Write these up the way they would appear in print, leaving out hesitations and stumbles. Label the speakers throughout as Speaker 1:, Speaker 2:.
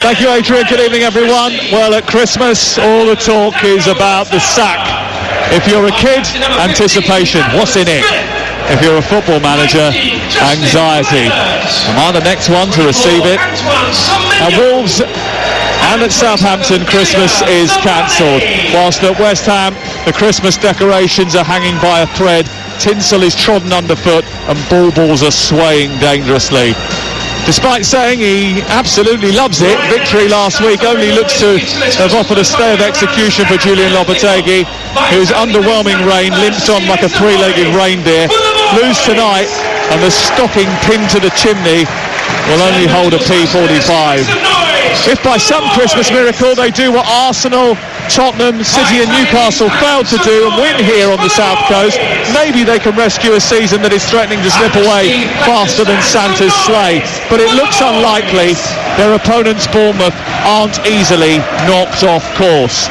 Speaker 1: Thank you, Adrian. Good evening, everyone. Well, at Christmas, all the talk is about the sack. If you're a kid, anticipation. What's in it? If you're a football manager, anxiety. Am I the next one to receive it? At Wolves and at Southampton, Christmas is cancelled. Whilst at West Ham, the Christmas decorations are hanging by a thread, tinsel is trodden underfoot, and balls are swaying dangerously. Despite saying he absolutely loves it, victory last week only looks to have offered a stay of execution for Julian Lopetegui, whose underwhelming reign limps on like a three-legged reindeer. Lose tonight, and the stocking pinned to the chimney will only hold a P45. If by some Christmas miracle they do what Arsenal, Tottenham, City and Newcastle failed to do and win here on the South Coast, maybe they can rescue a season that is threatening to slip away faster than Santa's sleigh. But it looks unlikely. Their opponents, Bournemouth, aren't easily knocked off course.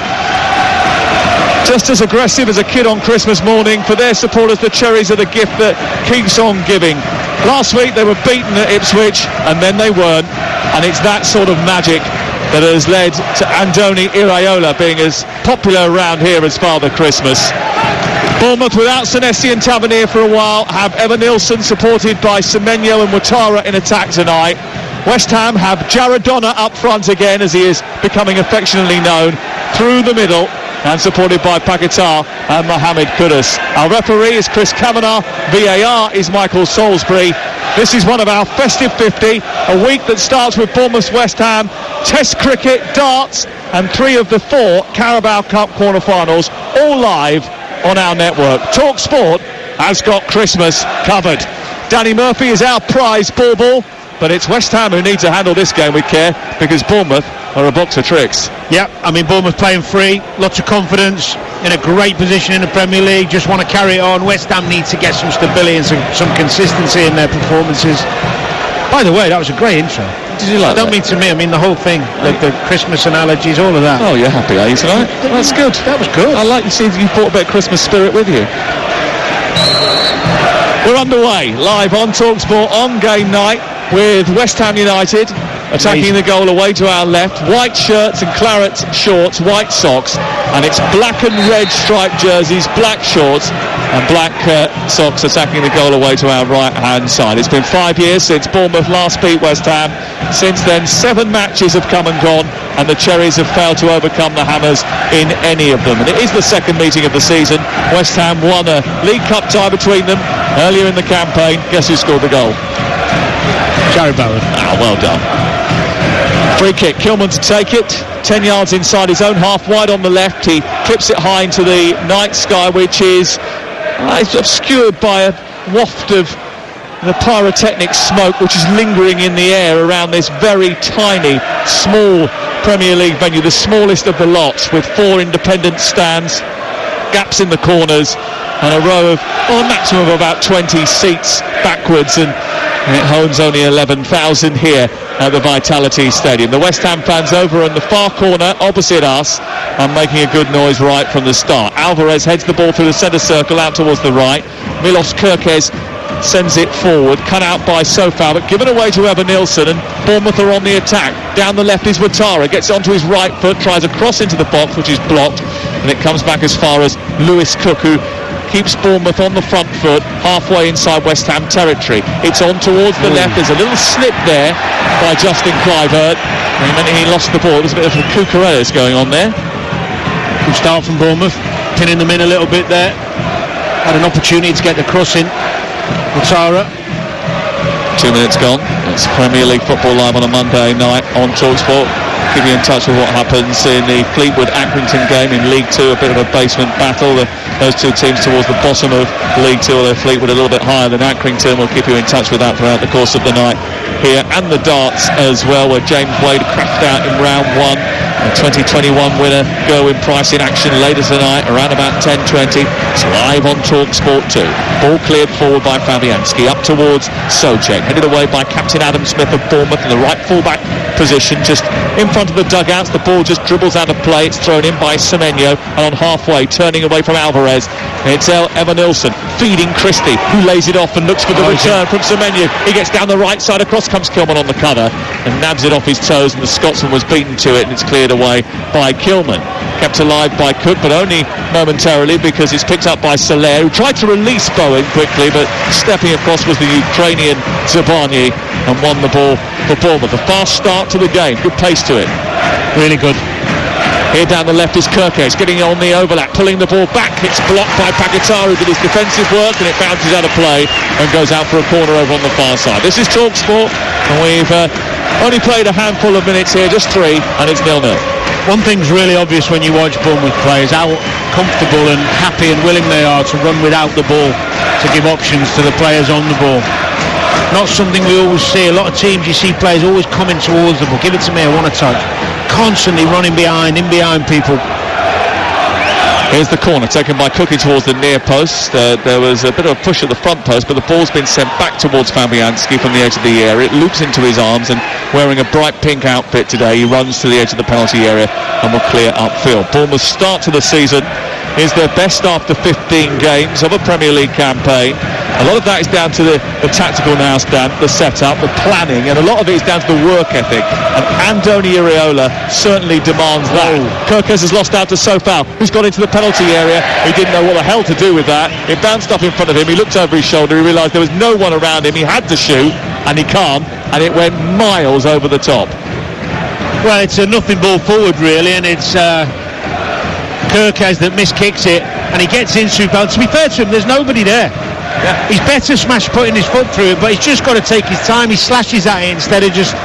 Speaker 1: Just as aggressive as a kid on Christmas morning, for their supporters the cherries are the gift that keeps on giving. Last week they were beaten at Ipswich and then they weren't, and it's that sort of magic that has led to Andoni Iraola being as popular around here as Father Christmas. Bournemouth without Senesi and Tavernier for a while have Evanilson supported by Semenyo and Ouattara in attack tonight. West Ham have Jaradona up front again, as he is becoming affectionately known, through the middle and supported by Paquetá and Mohamed Kudus. Our referee is Chris Kavanagh, VAR is Michael Salisbury. This is one of our festive 50, a week that starts with Bournemouth's West Ham, Test cricket, darts and 3 of the 4 Carabao Cup quarter-finals, all live on our network. Talk Sport has got Christmas covered. Danny Murphy is our prize bauble, but it's West Ham who need to handle this game with care, because Bournemouth are a box of tricks.
Speaker 2: Yeah, I mean, Bournemouth playing free, lots of confidence, in a great position in the Premier League, just want to carry it on. West Ham needs to get some stability and some consistency in their performances. By the way, that was a great intro.
Speaker 1: Did you like that?
Speaker 2: Don't mean to me, I mean the whole thing, the Christmas analogies, all of that.
Speaker 1: Oh, you're happy, are you, tonight? That's good.
Speaker 2: That was good.
Speaker 1: I like to see you brought a bit of Christmas spirit with you. We're underway, live on TalkSport on game night, with West Ham United attacking the goal away to our left. White shirts and claret shorts, white socks, and it's black and red striped jerseys, black shorts and black socks attacking the goal away to our right hand side. It's been 5 years since Bournemouth last beat West Ham. Since then 7 matches have come and gone, and the Cherries have failed to overcome the Hammers in any of them. And it is the second meeting of the season. West Ham won a League Cup tie between them earlier in the campaign. Guess who scored the goal?
Speaker 2: Jared Bowen.
Speaker 1: Well done. Free kick, Kilman to take it, 10 yards inside his own half, wide on the left. He clips it high into the night sky, which is obscured by a waft of the pyrotechnic smoke which is lingering in the air around this very tiny, small Premier League venue, the smallest of the lots, with 4 independent stands, gaps in the corners, and a row of, a maximum of about 20 seats backwards, and it holds only 11,000 here at the Vitality Stadium. The West Ham fans over in the far corner opposite us are making a good noise right from the start. Alvarez heads the ball through the centre circle out towards the right. Milos Kerkez sends it forward, cut out by Sofal, but given away to Evanilson, and Bournemouth are on the attack. Down the left is Ouattara, gets onto his right foot, tries a cross into the box, which is blocked, and it comes back as far as Lewis Cook, who keeps Bournemouth on the front foot, halfway inside West Ham territory. It's on towards the left. There's a little slip there by Justin Kluivert. He lost the ball. There's a bit of a Cucurellas going on there.
Speaker 2: Good start from Bournemouth, pinning them in a little bit there. Had an opportunity to get the cross in. Ouattara.
Speaker 1: 2 minutes gone. It's Premier League football live on a Monday night on TalkSport. Keep you in touch with what happens in the Fleetwood-Accrington game in League 2, a bit of a basement battle. Those 2 teams towards the bottom of League 2, although Fleetwood a little bit higher than Accrington. We'll keep you in touch with that throughout the course of the night here, and the darts as well, where James Wade crashed out in round 1. The 2021 winner, Gerwyn Price, in action later tonight around about 10:20. It's live on TalkSport 2. Ball cleared forward by Fabianski, up towards Souček, headed away by captain Adam Smith of Bournemouth in the right full-back position, just in front of the dugouts. The ball just dribbles out of play. It's thrown in by Semenyo, and on halfway, turning away from Alvarez, It's Evanilson feeding Christie, who lays it off and looks for the return from Semenyo. He gets down the right side, across comes Kilman on the cover and nabs it off his toes, and the Scotsman was beaten to it, and it's cleared away by Kilman. Kept alive by Cook, but only momentarily, because it's picked up by Soler, who tried to release Bowen quickly, but stepping across was the Ukrainian Zabani and won the ball for Bournemouth. A fast start to the game, good pace to it.
Speaker 2: Really good.
Speaker 1: Here down the left is Kirkes, getting on the overlap, pulling the ball back. It's blocked by Pakataru, did his defensive work, and it bounces out of play and goes out for a corner over on the far side. This is TalkSport, and we've only played a handful of minutes here, just 3, and it's 0-0.
Speaker 2: One thing's really obvious when you watch Bournemouth play is how comfortable and happy and willing they are to run without the ball, to give options to the players on the ball. Not something we always see. A lot of teams, you see players always coming towards the ball. Give it to me, I want a touch. Constantly running in behind people.
Speaker 1: Here's the corner taken by Cookie towards the near post. There was a bit of a push at the front post, but the ball's been sent back towards Fabianski from the edge of the area. It loops into his arms, and wearing a bright pink outfit today, he runs to the edge of the penalty area and will clear upfield. Bournemouth's start to the season is their best after 15 games of a Premier League campaign. A lot of that is down to the tactical now, Stan, the setup, the planning, and a lot of it is down to the work ethic. And Andoni Iraola certainly demands that. Kirkes has lost out to Sofal, who's got into the penalty area. He didn't know what the hell to do with that. It bounced up in front of him. He looked over his shoulder. He realised there was no one around him. He had to shoot, and he can't. And it went miles over the top.
Speaker 2: Well, it's a nothing ball forward, really, and it's Kirkes that miskicks it, and he gets in Sofal. To be fair to him, there's nobody there. Yeah. He's better smash putting his foot through it, but he's just got to take his time. He slashes at it instead of just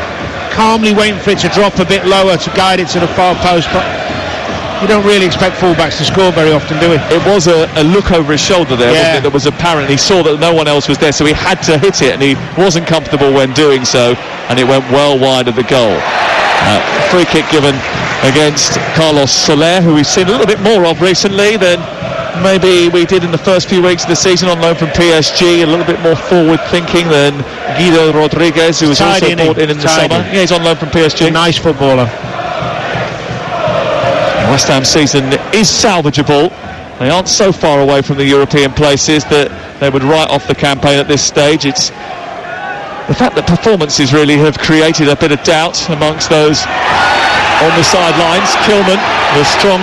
Speaker 2: calmly waiting for it to drop a bit lower to guide it to the far post. But you don't really expect fullbacks to score very often, do we?
Speaker 1: It was a look over his shoulder there, wasn't it? That was apparent. He saw that no one else was there, so he had to hit it, and he wasn't comfortable when doing so, and it went well wide of the goal. Free kick given against Carlos Soler, who we've seen a little bit more of recently than maybe we did in the first few weeks of the season, on loan from PSG. A little bit more forward thinking than Guido Rodriguez, who was also brought in the summer. Yeah, he's on loan from PSG.
Speaker 2: Nice footballer.
Speaker 1: West Ham season is salvageable. They aren't so far away from the European places that they would write off the campaign at this stage. It's the fact that performances really have created a bit of doubt amongst those on the sidelines. Kilman, the strong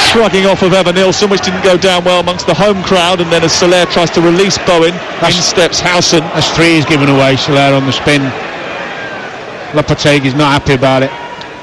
Speaker 1: shrugging off of Evanilson, which didn't go down well amongst the home crowd, and then as Soler tries to release Bowen, in steps Howson.
Speaker 2: That's 3 he's given away, Soler on the spin. Lopetegui's not happy about it.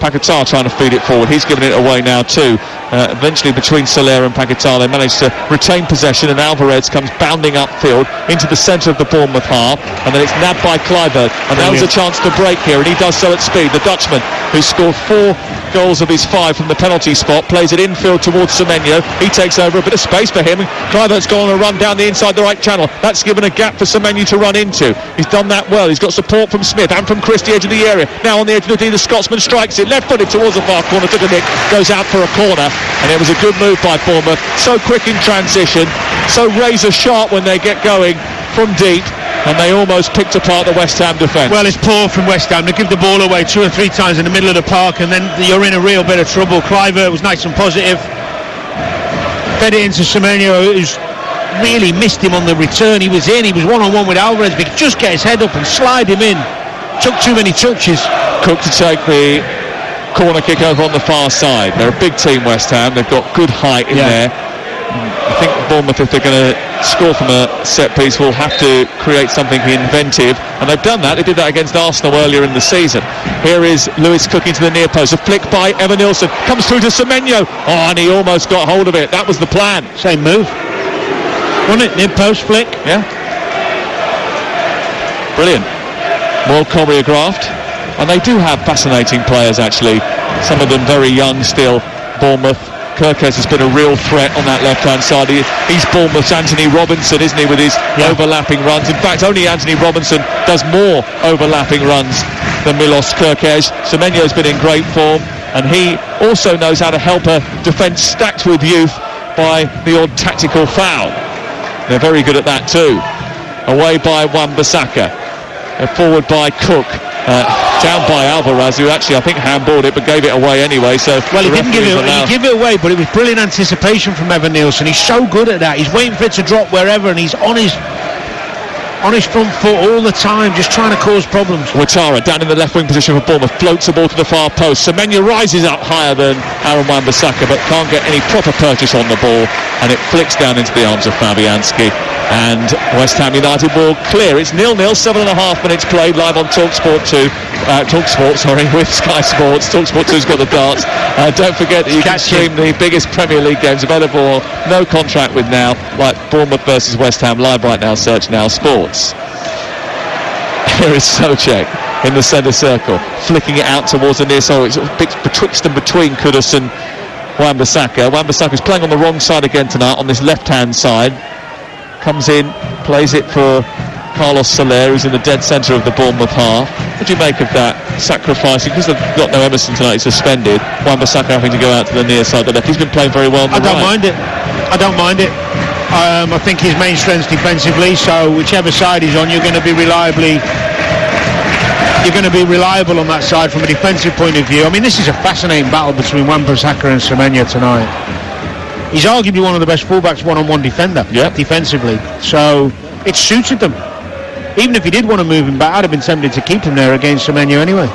Speaker 1: Paquetá trying to feed it forward. He's given it away now too. Eventually between Soler and Paquetá they managed to retain possession, and Alvarez comes bounding upfield into the centre of the Bournemouth half, and then it's nabbed by Kluivert, and there was a chance to break here, and he does so at speed. The Dutchman, who scored 4 goals of his 5 from the penalty spot, plays it infield towards Semenyo. He takes over, a bit of space for him, and Kluivert's gone on a run down the inside the right channel. That's given a gap for Semenyo to run into. He's done that well. He's got support from Smith and from Christie, edge of the area. Now on the edge of the D, the Scotsman strikes it left-footed towards the far corner, took a nick, goes out for a corner, and it was a good move by Bournemouth. So quick in transition, so razor sharp when they get going from deep, and they almost picked apart the West Ham defence.
Speaker 2: Well, it's poor from West Ham. They give the ball away 2 or 3 times in the middle of the park, and then you're in a real bit of trouble. Kluivert was nice and positive, fed it into Semenyo, who's really missed him on the return. He was one-on-one with Alvarez, but he could just get his head up and slide him in. Took too many touches.
Speaker 1: Cook to take the corner kick over on the far side. They're a big team, West Ham. They've got good height in there. I think Bournemouth, if they're going to score from a set piece, will have to create something inventive, and they've done that. They did that against Arsenal earlier in the season. Here is Lewis Cook into the near post. A flick by Evanilson, comes through to Semenyo. Oh, and he almost got hold of it. That was the plan.
Speaker 2: Same move, wasn't it? Near post flick.
Speaker 1: Yeah. Brilliant. Well choreographed. And they do have fascinating players, actually. Some of them very young still. Bournemouth. Kirkes has been a real threat on that left-hand side. He's Bournemouth's Anthony Robinson, isn't he, with his overlapping runs. In fact, only Anthony Robinson does more overlapping runs than Milos Kirkes. Semenyo's been in great form, and he also knows how to help a defence stacked with youth by the odd tactical foul. They're very good at that too. Away by Wan-Bissaka. Forward by Cook. down by Alvarez, who actually I think handballed it but gave it away anyway. So
Speaker 2: well, he didn't give it away, but it was brilliant anticipation from Evan Nielsen. He's so good at that. He's waiting for it to drop wherever, and he's on his front foot all the time, just trying to cause problems.
Speaker 1: Ouattara down in the left wing position for Bournemouth, floats the ball to the far post. Semenya rises up higher than Aaron Wan-Bissaka, but can't get any proper purchase on the ball, and it flicks down into the arms of Fabianski. And West Ham United will clear. It's 0-0, 7.5 minutes played, live on TalkSport 2. With Sky Sports. TalkSport 2's got the darts. Don't forget that you can stream the biggest Premier League games available, no contract with Now, like Bournemouth versus West Ham, live right now. Search Now Sports. Here is Souček in the centre circle, flicking it out towards the near side. It's betwixt and between Kudus and Wan-Bissaka. Wan-Bissaka's playing on the wrong side again tonight, on this left-hand side. Comes in, plays it for Carlos Soler, who's in the dead centre of the Bournemouth half. What do you make of that sacrifice? Because they've got no Emerson tonight, he's suspended. Wan-Bissaka having to go out to the near side of the left. He's been playing very well on the right.
Speaker 2: I don't mind it. I think his main strength's defensively, so whichever side he's on, you're going to be reliable on that side from a defensive point of view. I mean, this is a fascinating battle between Wan-Bissaka and Semenya tonight. He's arguably one of the best fullbacks one-on-one defender defensively, so it suited them. Even if he did want to move him back, I'd have been tempted to keep him there against Semenya anyway.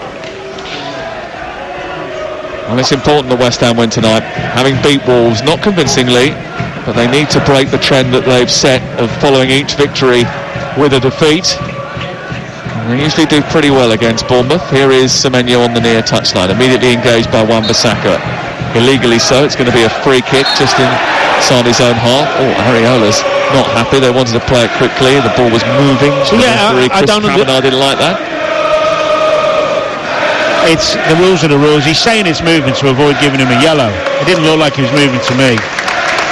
Speaker 1: Well, it's important that West Ham win tonight, having beat Wolves, not convincingly, but they need to break the trend that they've set of following each victory with a defeat. And they usually do pretty well against Bournemouth. Here is Semenya on the near touchline, immediately engaged by Wan-Bissaka. Illegally so. It's going to be a free kick just inside his own half. Areola's not happy. They wanted to play it quickly. The ball was moving. So I didn't like that.
Speaker 2: It's the rules are the rules. He's saying it's moving to avoid giving him a yellow. It didn't look like he was moving to me.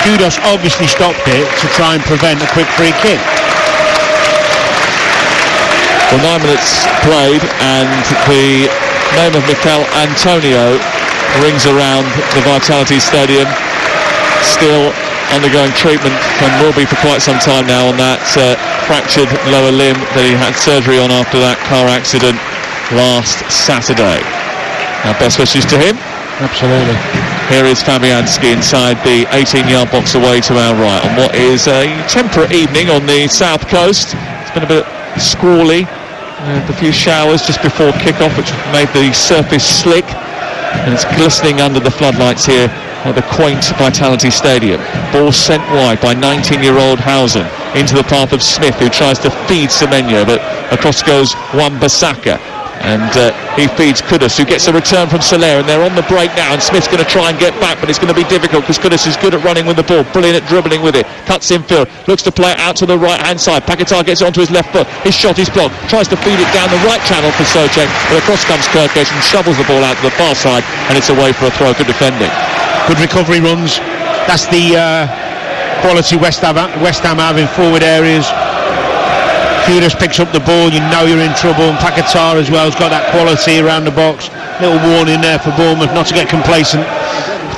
Speaker 2: Kudos obviously stopped it to try and prevent a quick free kick.
Speaker 1: Well, 9 minutes played, and the name of Mikel Antonio rings around the Vitality Stadium, still undergoing treatment and will be for quite some time now on that fractured lower limb that he had surgery on after that car accident last Saturday. Our best wishes to him.
Speaker 2: Absolutely.
Speaker 1: Here is Fabianski inside the 18-yard box away to our right on what is a temperate evening on the south coast. It's been a bit squally, a few showers just before kick-off, which made the surface slick. And it's glistening under the floodlights here at the quaint Vitality Stadium. Ball sent wide by 19-year-old Housen into the path of Smith, who tries to feed Semenya, but across goes Wan-Bissaka. And he feeds Kudus, who gets a return from Soler, and they're on the break now, and Smith's going to try and get back, but it's going to be difficult because Kudus is good at running with the ball, brilliant at dribbling with it, cuts infield, looks to play it out to the right hand side. Paquetá gets it onto his left foot, his shot is blocked, tries to feed it down the right channel for Souček, but across comes Kirkesh and shovels the ball out to the far side, and it's away for a throw. Good defending. Good recovery runs. That's the quality West Ham have in forward areas. Kudus picks up the ball, you know you're in trouble, and Paquetá as well has got that quality around the box. Little warning there for Bournemouth not to get complacent.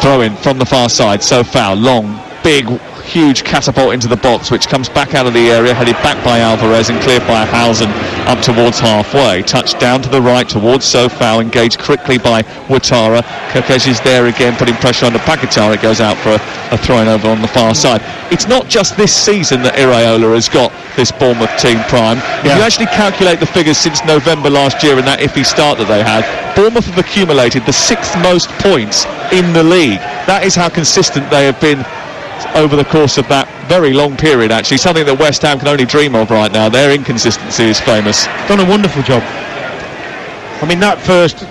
Speaker 1: Throw in from the far side, so foul, long, big, huge catapult into the box, which comes back out of the area, headed back by Alvarez and cleared by Housen up towards halfway. Touched down to the right towards Sofao, engaged quickly by Ouattara. Kirkesh is there again, putting pressure on the Paquetá. It goes out for a throw-in over on the far side. It's not just this season that Iraola has got this Bournemouth team prime. If you actually calculate the figures since November last year and that iffy start that they had, Bournemouth have accumulated the 6th most points in the league. That is how consistent they have been over the course of that very long period, actually, something that West Ham can only dream of right now. Their inconsistency is famous. Done a wonderful job. I mean, that first,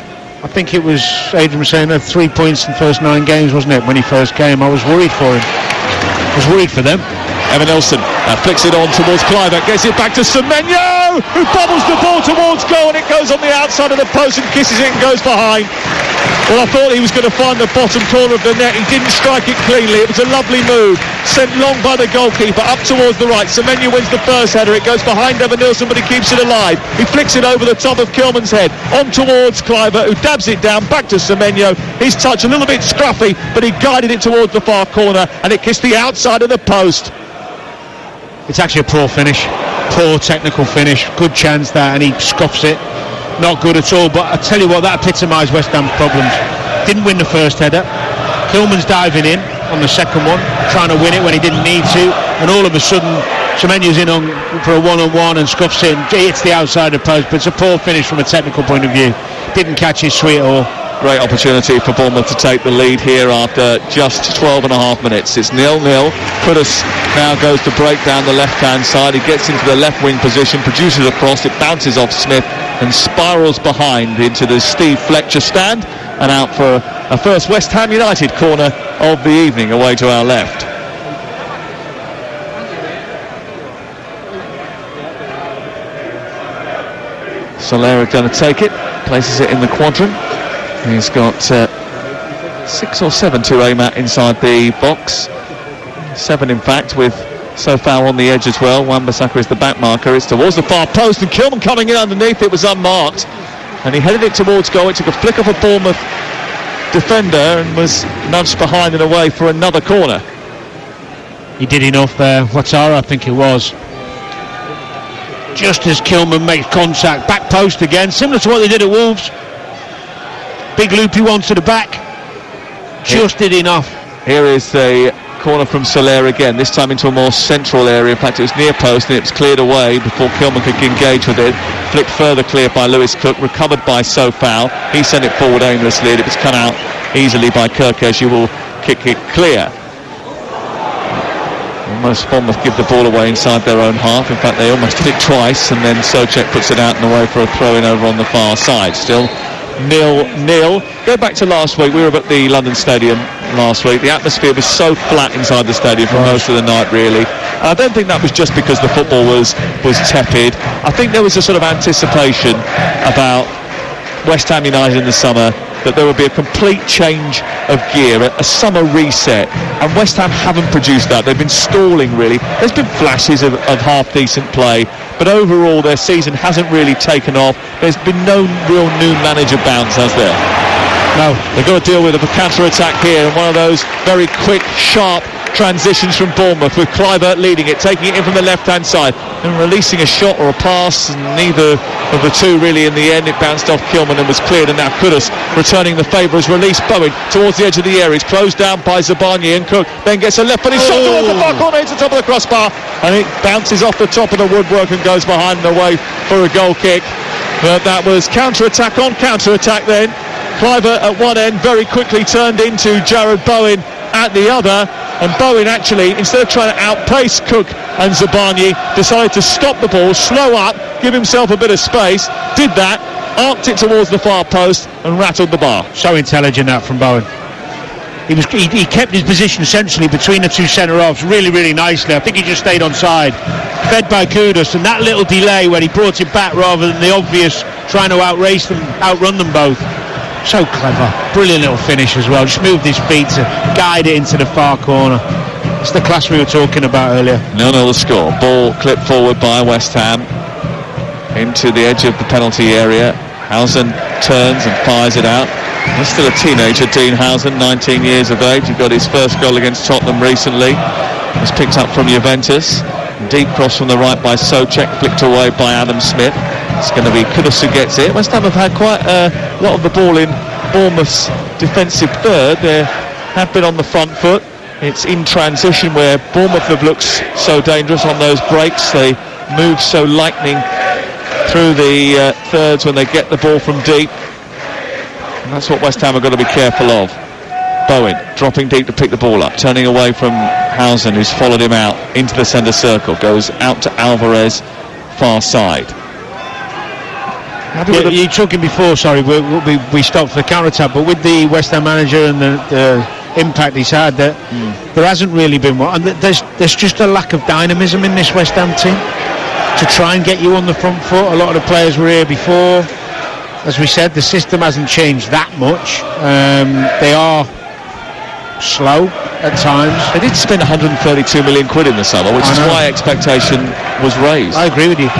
Speaker 1: I think it was, Adrian was saying, 3 points in the first 9 games, wasn't it, when he first came? I was worried for him. I was worried for them. Evan Nielsen flicks it on towards Kluivert, gets it back to Semenya, who bobbles the ball towards goal, and it goes on the outside of the post and kisses it and goes behind. Well, I thought he was going to find the bottom corner of the net. He didn't strike it cleanly. It was a lovely move, sent long by the goalkeeper up towards the right. Semenya wins the first header. It goes behind Evan Nielsen, but he keeps it alive. He flicks it over the top of Kilman's head on towards Kluivert, who dabs it down back to Semenya. His touch a little bit scruffy, but he guided it towards the far corner, and it kissed the outside of the post. It's actually a poor finish, poor technical finish. Good chance that, and he scuffs it.
Speaker 2: not good at all. But I tell you what, that epitomised West Ham's problems. Didn't win the first header. Kilman's diving in on the second one, trying to win it when he didn't need to, and all of a sudden Semenyo's in for a one-on-one and scuffs it and hits the outside of the post. But it's a poor finish from a technical point of view. Didn't catch his sweet at all.
Speaker 1: Great opportunity for Bournemouth to take the lead here after just 12 and a half minutes. It's 0-0. Kudus now goes to break down the left-hand side. He gets into the left wing position, produces a cross, it bounces off Smith and spirals behind into the Steve Fletcher stand and out for a first West Ham United corner of the evening away to our left. Solera going to take it, places it in the quadrant. He's got 6 or 7 to aim at inside the box. 7 in fact, with Sofau on the edge as well. Wan-Bissaka is the back marker. It's towards the far post and Kilman coming in underneath. It was unmarked and he headed it towards goal. It took a flick off a Bournemouth defender and was nudged behind and away for another corner.
Speaker 2: He did enough there. Ouattara, I think it was. Just as Kilman makes contact, back post again, similar to what they did at Wolves. Big loopy one to the back. Just did enough.
Speaker 1: Here is the corner from Soler again, this time into a more central area. In fact, it was near post and it was cleared away before Kilman could engage with it. Flicked further clear by Lewis Cook, recovered by Sofau. He sent it forward aimlessly and it was cut out easily by Kirkesh, who will kick it clear. Almost Bournemouth give the ball away inside their own half. In fact, they almost did it twice and then Souček puts it out and away for a throw-in over on the far side. Still 0-0. Go back to last week. We were at the London Stadium last week. The atmosphere was so flat inside the stadium for most of the night, really. I don't think that was just because the football was tepid. I think there was a sort of anticipation about West Ham United in the summer, that there would be a complete change of gear, a summer reset, and West Ham haven't produced that. They've been stalling, really. There's been flashes of half-decent play, but overall their season hasn't really taken off. There's been no real new manager bounce, has there? No. They've got to deal with a counter-attack here, and one of those very quick, sharp transitions from Bournemouth, with Kluivert leading it, taking it in from the left-hand side and releasing a shot or a pass, and neither of the two really in the end. It bounced off Kilman and was cleared, and now Kudus returning the favour has released Bowen towards the edge of the area. He's closed down by Zabarnyi, and Cook then gets a left-footed shot towards the far corner, hits the top of the crossbar, and it bounces off the top of the woodwork and goes behind and away for a goal kick. But that was counter-attack on counter-attack then. Kluivert at one end very quickly turned into Jared Bowen at the other, and Bowen actually, instead of trying to outpace Cook and Zabarnyi, decided to stop the ball, slow up, give himself a bit of space, did that, arced it towards the far post and rattled the bar.
Speaker 2: So intelligent that from Bowen. He kept his position essentially between the two centre-halves really, really nicely. I think he just stayed on side, fed by Kudus, and that little delay where he brought it back rather than the obvious trying to outrun them both. So clever, brilliant little finish as well. Just moved his feet to guide it into the far corner. It's the class we were talking about earlier.
Speaker 1: 0-0 the score. Ball clipped forward by West Ham into the edge of the penalty area. Housen turns and fires it out. He's still a teenager, Dean Housen, 19 years of age. He got his first goal against Tottenham recently. He was picked up from Juventus. Deep cross from the right by Souček, flicked away by Adam Smith. It's going to be Kudus who gets it. West Ham have had quite a lot of the ball in Bournemouth's defensive third. They have been on the front foot. It's in transition where Bournemouth have looked so dangerous on those breaks. They move so lightning through the thirds when they get the ball from deep. And that's what West Ham have got to be careful of. Bowen dropping deep to pick the ball up, turning away from Housen, who's followed him out into the centre circle, goes out to Alvarez, far side.
Speaker 2: Yeah, you were talking before, sorry, we stopped for the counter-attack, but with the West Ham manager and the impact he's had, there hasn't really been one, and there's just a lack of dynamism in this West Ham team to try and get you on the front foot. A lot of the players were here before. As we said, the system hasn't changed that much. They are slow at times.
Speaker 1: They did spend 132 million quid in the summer, which is why expectation was raised.
Speaker 2: I agree with you.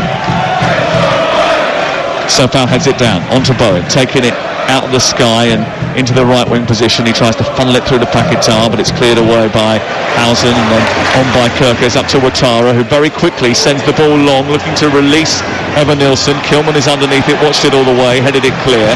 Speaker 1: Sofau heads it down onto Bowen, taking it out of the sky and into the right wing position. He tries to funnel it through to Paquetá, but it's cleared away by Hausen, and then on by Kirkes up to Ouattara, who very quickly sends the ball long, looking to release Evan Nilsson. Kilman is underneath it, watched it all the way, headed it clear.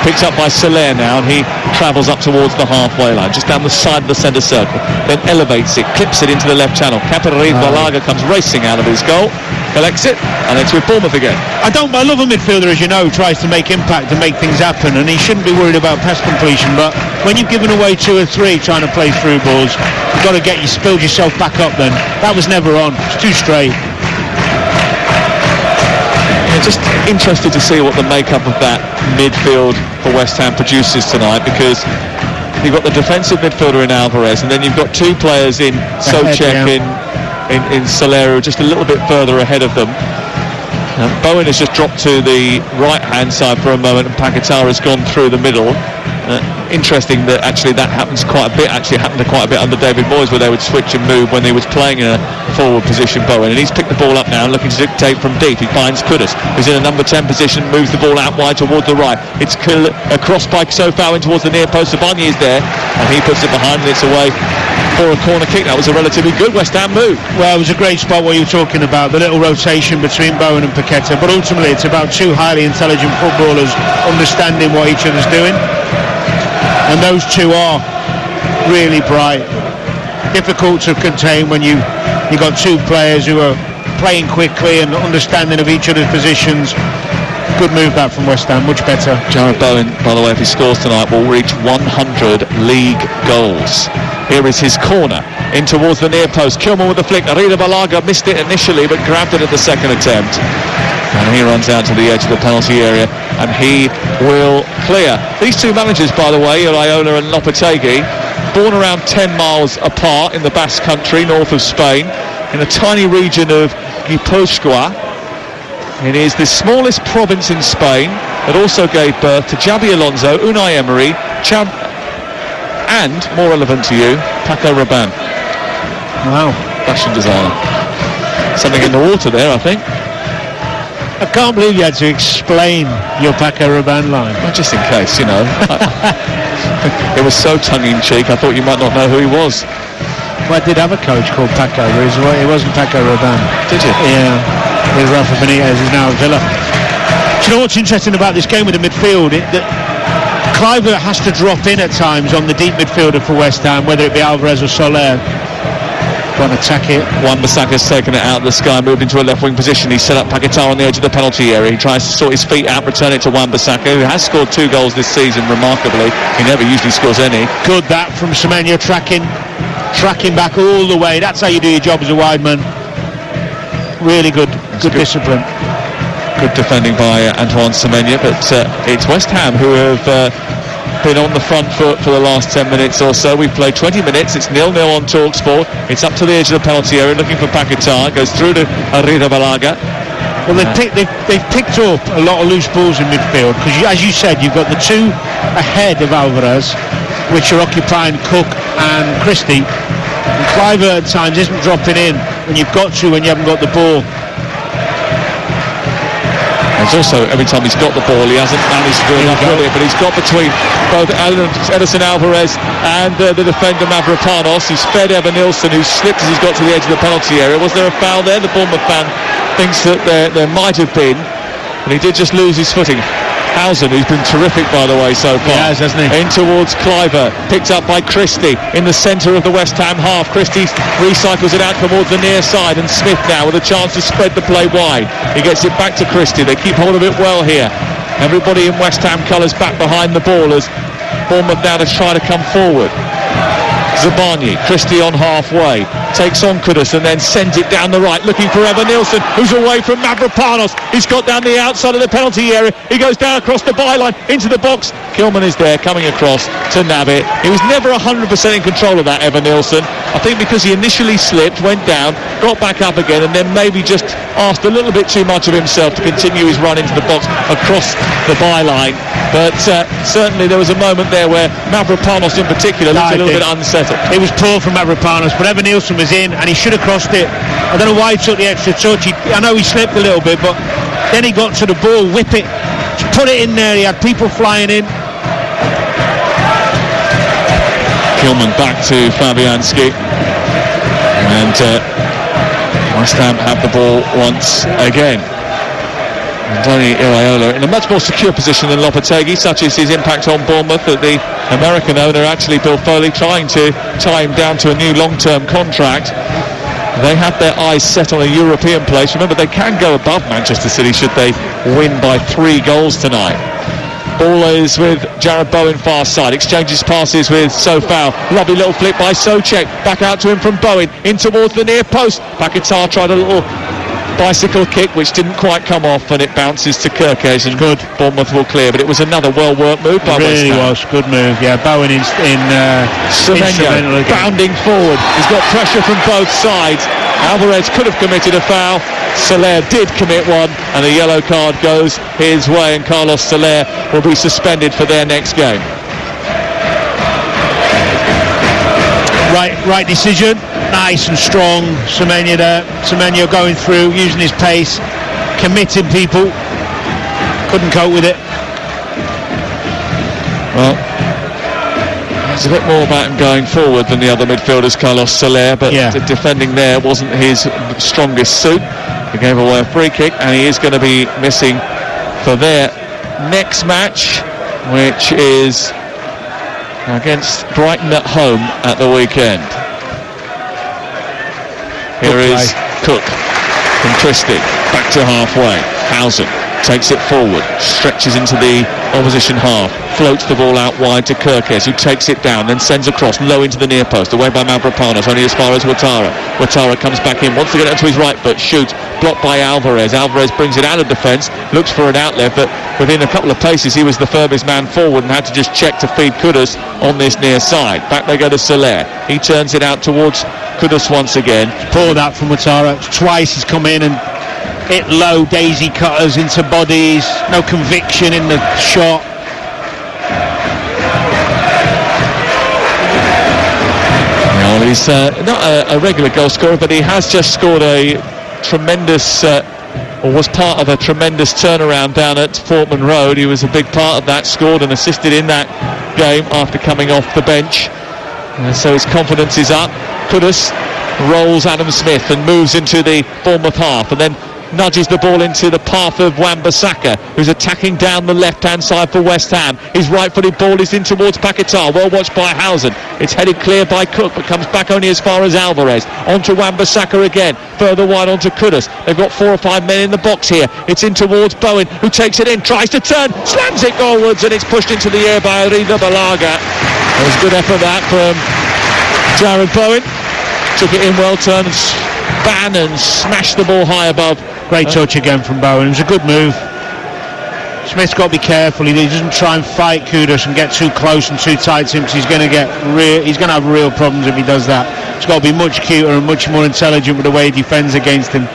Speaker 1: Picked up by Soler now, and he travels up towards the halfway line, just down the side of the centre circle. Then elevates it, clips it into the left channel. Balaga comes racing out of his goal, collects it, and it's with Bournemouth again.
Speaker 2: I love a midfielder, as you know, who tries to make impact and make things happen, and he shouldn't be worried about pass completion, but when you've given away 2 or 3 trying to play through balls, you've got to build yourself back up then. That was never on. It's too straight.
Speaker 1: Just interested to see what the makeup of that midfield for West Ham produces tonight, because you've got the defensive midfielder in Alvarez, and then you've got 2 players in Souček, in Soler, just a little bit further ahead of them. Bowen has just dropped to the right-hand side for a moment, and Paquetá has gone through the middle. Interesting that actually that happens quite a bit. Actually happened quite a bit under David Moyes, where they would switch and move when he was playing in a forward position, Bowen, and he's picked the ball up now, looking to dictate from deep. He finds Kudus, who's in a number 10 position, moves the ball out wide towards the right. It's across by Sofau in towards the near post. Sabani is there, and he puts it behind, and it's away for a corner kick. That was a relatively good West Ham move.
Speaker 2: Well, it was a great spot what you were talking about, the little rotation between Bowen and Paquetá, but ultimately it's about 2 highly intelligent footballers understanding what each other's doing, and those 2 are really bright, difficult to contain when you got 2 players who are playing quickly and understanding of each other's positions. Good move back from West Ham, much better.
Speaker 1: Jarrod Bowen, by the way, if he scores tonight, will reach 100 league goals. Here is his corner, in towards the near post. Kilman with the flick. Balaga missed it initially, but grabbed it at the second attempt. And he runs out to the edge of the penalty area, and he will clear. These 2 managers, by the way, Iraola and Lopetegui, born around 10 miles apart in the Basque Country, north of Spain, in a tiny region of Gipuzkoa. It is the smallest province in Spain that also gave birth to Xabi Alonso, Unai Emery, and, more relevant to you, Paco Rabanne.
Speaker 2: Wow.
Speaker 1: Fashion designer. Something in the water there, I think.
Speaker 2: I can't believe you had to explain your Paco Rabanne line.
Speaker 1: Well, just in case, you know. It was so tongue-in-cheek, I thought you might not know who he was.
Speaker 2: Well, I did have a coach called Paco, but it wasn't Paco Rabanne.
Speaker 1: Did you?
Speaker 2: Yeah. With Rafa Benitez, who's now at Villa. Do you know what's interesting about this game with the midfield? Kluivert has to drop in at times on the deep midfielder for West Ham, whether it be Alvarez or Soler. Go and attack it.
Speaker 1: Wan-Bissaka's taken it out of the sky, moved into a left wing position. He's set up Paquetá on the edge of the penalty area. He tries to sort his feet out, return it to Wan-Bissaka, who has scored 2 goals this season, remarkably. He never usually scores any.
Speaker 2: Good that from Semenya, tracking back all the way. That's how you do your job as a wide man. Really good discipline.
Speaker 1: Good defending by Antoine Semenya, but it's West Ham who have been on the front foot for the last 10 minutes or so. We've played 20 minutes. It's 0-0 on TalkSport. It's up to the edge of the penalty area, looking for Paquetá. Goes through to Balaga.
Speaker 2: Well, they've picked up a lot of loose balls in midfield, because as you said, you've got the 2 ahead of Alvarez, which are occupying Cook and Christie. And Kluivert at times isn't dropping in when you've got to, when you haven't got the ball.
Speaker 1: There's also, every time he's got the ball, he hasn't managed to do enough with it, but he's got between both Edison Alvarez and the defender Mavropanos. He's fed Evan Nilsson, who slipped as he's got to the edge of the penalty area. Was there a foul there? The Bournemouth fan thinks that there might have been, but he did just lose his footing. Hausen, who's been terrific, by the way, so far.
Speaker 2: He has, hasn't he?
Speaker 1: In towards Kluivert, picked up by Christie in the centre of the West Ham half. Christie recycles it out towards the near side, and Smith now with a chance to spread the play wide. He gets it back to Christie. They keep hold of it well here. Everybody in West Ham colours back behind the ball as Bournemouth now to try to come forward. Zabani, Christie on halfway, takes on Kudus and then sends it down the right, looking for Evan Nilsson, who's away from Mavropanos. He's got down the outside of the penalty area. He goes down across the byline into the box. Kilman is there, coming across to nab it. He was never 100% in control of that, Evan Nilsson. I think because he initially slipped, went down, got back up again, and then maybe just asked a little bit too much of himself to continue his run into the box across the byline. But certainly there was a moment there where Mavropanos in particular looked a little bit unsettled.
Speaker 2: It was poor from Mavropanos, but Evan Nilsson was in and he should have crossed it. I don't know why he took the extra touch. I know he slipped a little bit, but then he got to the ball, whip it, put it in there. He had people flying in.
Speaker 1: Kilman back to Fabianski, and West Ham have the ball once again. Andoni Iraola in a much more secure position than Lopetegui, such is his impact on Bournemouth that the American owner, actually Bill Foley, trying to tie him down to a new long-term contract. They have their eyes set on a European place. Remember, they can go above Manchester City should they win by 3 goals tonight. Ball is with Jared Bowen far side, exchanges passes with Sofao, lovely little flick by Souček, back out to him from Bowen, in towards the near post. Paquetá tried a little bicycle kick which didn't quite come off, and it bounces to Kirkes, and good. Bournemouth will clear, but it was another well-worked move by West Ham.
Speaker 2: Really was, good move, yeah. Bowen
Speaker 1: Semenyo bounding forward, he's got pressure from both sides. Alvarez could have committed a foul, Soler did commit one, and a yellow card goes his way, and Carlos Soler will be suspended for their next game.
Speaker 2: Right decision, nice and strong. Semenyo there. Semenyo going through, using his pace, committing people. Couldn't cope with it.
Speaker 1: Well, there's a bit more about him going forward than the other midfielders, Carlos Soler, but the defending there wasn't his strongest suit. He gave away a free kick, and he is going to be missing for their next match, which is against Brighton at home at the weekend. Here is Cook from Christie, back to halfway. Housen takes it forward, stretches into the opposition half, floats the ball out wide to Kirkes, who takes it down, then sends across low into the near post, away by Mavropanos, only as far as Ouattara. Ouattara comes back in, wants to get it to his right foot, shoots, blocked by Alvarez. Alvarez brings it out of defence, looks for an outlet, but within a couple of paces he was the furthest man forward and had to just check to feed Kudus on this near side. Back they go to Soler, he turns it out towards Kudus once again.
Speaker 2: Poor that from Ouattara, twice he's come in and hit low daisy cutters into bodies, no conviction in the shot.
Speaker 1: Well, he's not a regular goal scorer, but he has just scored a tremendous, or was part of a tremendous turnaround down at Portman Road. He was a big part of that, scored and assisted in that game after coming off the bench. So his confidence is up. Kudus rolls Adam Smith and moves into the Bournemouth half, and then nudges the ball into the path of Wan-Bissaka, who's attacking down the left-hand side for West Ham. His right-footed ball is in towards Paquetá, well watched by Housen. It's headed clear by Cook, but comes back only as far as Alvarez. On to Wan-Bissaka again, further wide onto Kudus. They've got 4 or 5 men in the box here. It's in towards Bowen, who takes it in, tries to turn, slams it goalwards, and it's pushed into the air by Arida Balaga. That was a good effort that from Jared Bowen. Took it in well, turned and span and smashed the ball high above.
Speaker 2: Great touch again from Bowen. It was a good move. Smith's got to be careful. He doesn't try and fight Kudus and get too close and too tight to him, because he's going to have real problems if he does that. He's got to be much cuter and much more intelligent with the way he defends against him.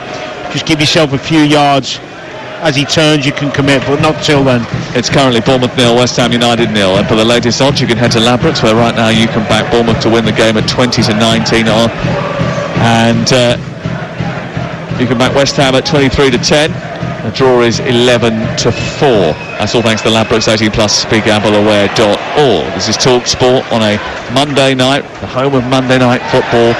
Speaker 2: Just give yourself a few yards. As he turns, you can commit, but not till then.
Speaker 1: It's currently Bournemouth 0, West Ham United 0, and for the latest odds you can head to Ladbrokes, where right now you can back Bournemouth to win the game at 20-19 on, and you can back West Ham at 23-10. The draw is 11-4. That's all thanks to Ladbrokes 18+, speakgambleaware.org. This is Talk Sport on a Monday night, the home of Monday Night Football,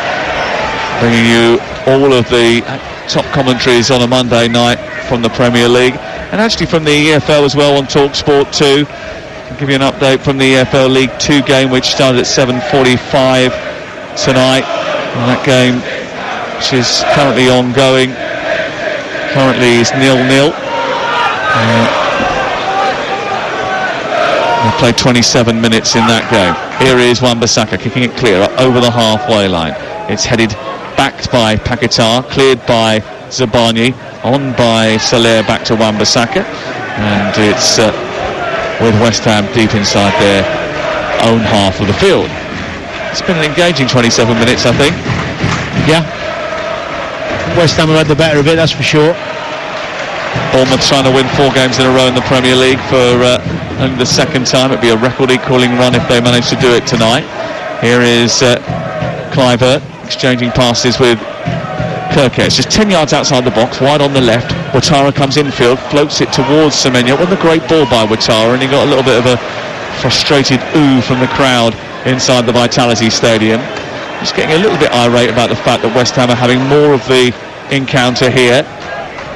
Speaker 1: bringing you all of the top commentaries on a Monday night from the Premier League, and actually from the EFL as well on Talk Sport 2. I'll give you an update from the EFL League 2 game, which started at 7:45 tonight, and that game, which is currently ongoing, currently is 0-0. They played 27 minutes in that game. Here is Wan-Bissaka kicking it clear up over the halfway line. It's headed backed by Paquetá, cleared by Zabani, on by Soler, back to Wan-Bissaka, and it's with West Ham deep inside their own half of the field. It's been an engaging 27 minutes, I think.
Speaker 2: Yeah. West Ham have had the better of it, that's for sure.
Speaker 1: Bournemouth trying to win 4 games in a row in the Premier League for only the second time. It'd be a record equalling run if they manage to do it tonight. Here is Kluivert exchanging passes with Kirkes, just 10 yards outside the box, wide on the left. Ouattara comes infield, floats it towards Semenyo. It wasn't a great ball by Ouattara, and he got a little bit of a frustrated ooh from the crowd inside the Vitality Stadium. Just getting a little bit irate about the fact that West Ham are having more of the encounter here.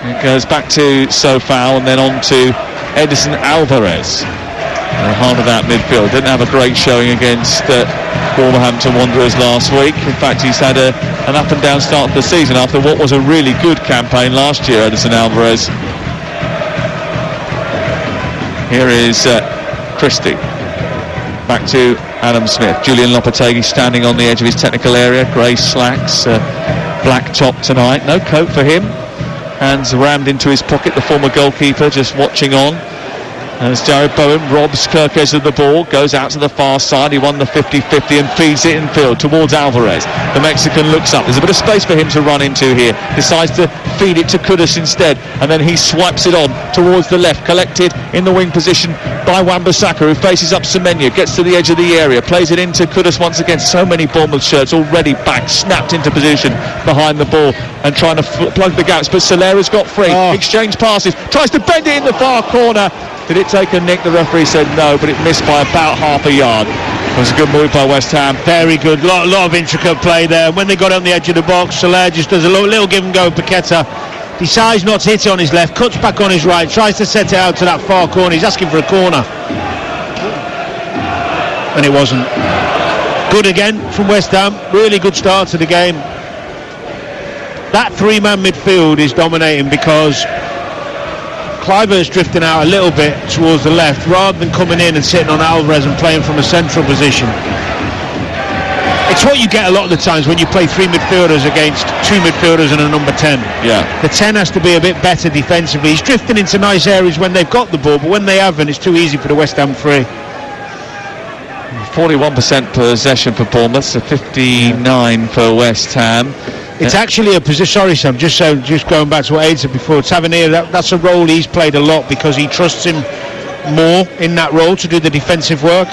Speaker 1: It goes back to Sofao and then on to Edison Alvarez. In the heart of that midfield. Didn't have a great showing against Wolverhampton Wanderers last week. In fact, he's had an up and down start to the season after what was a really good campaign last year, Edison Alvarez. Here is Christie. Back to Adam Smith. Julian Lopetegui standing on the edge of his technical area. Grey slacks, black top tonight. No coat for him. Hands rammed into his pocket. The former goalkeeper just watching on. As Jared Bowen robs Kirkes of the ball, goes out to the far side. He won the 50-50 and feeds it infield towards Alvarez. The Mexican looks up. There's a bit of space for him to run into here. Decides to feed it to Kudus instead, and then he swipes it on towards the left, collected in the wing position by Wan-Bissaka, who faces up Semenya, gets to the edge of the area, plays it into Kudus once again. So many Bournemouth shirts already back, snapped into position behind the ball and trying to plug the gaps, but Solera's got free. Exchange passes, tries to bend it in the far corner. Did it take a nick? The referee said no, but it missed by about half a yard. It was a good move by West Ham.
Speaker 2: Very good. Lot of intricate play there. When they got on the edge of the box, Soler just does a little give and go. Paqueta decides not to hit it on his left, cuts back on his right, tries to set it out to that far corner. He's asking for a corner. And it wasn't. Good again from West Ham. Really good start to the game. That three-man midfield is dominating because Kluivert's drifting out a little bit towards the left rather than coming in and sitting on Alvarez and playing from a central position. It's what you get a lot of the times when you play three midfielders against two midfielders and a number 10.
Speaker 1: Yeah.
Speaker 2: The 10 has to be a bit better defensively. He's drifting into nice areas when they've got the ball, but when they haven't, it's too easy for the West Ham three.
Speaker 1: 41% possession for Bournemouth, so 59 for West Ham.
Speaker 2: It's actually a position. Sorry, Sam. Just going back to what Aid said before. Tavernier, that's a role he's played a lot because he trusts him more in that role to do the defensive work.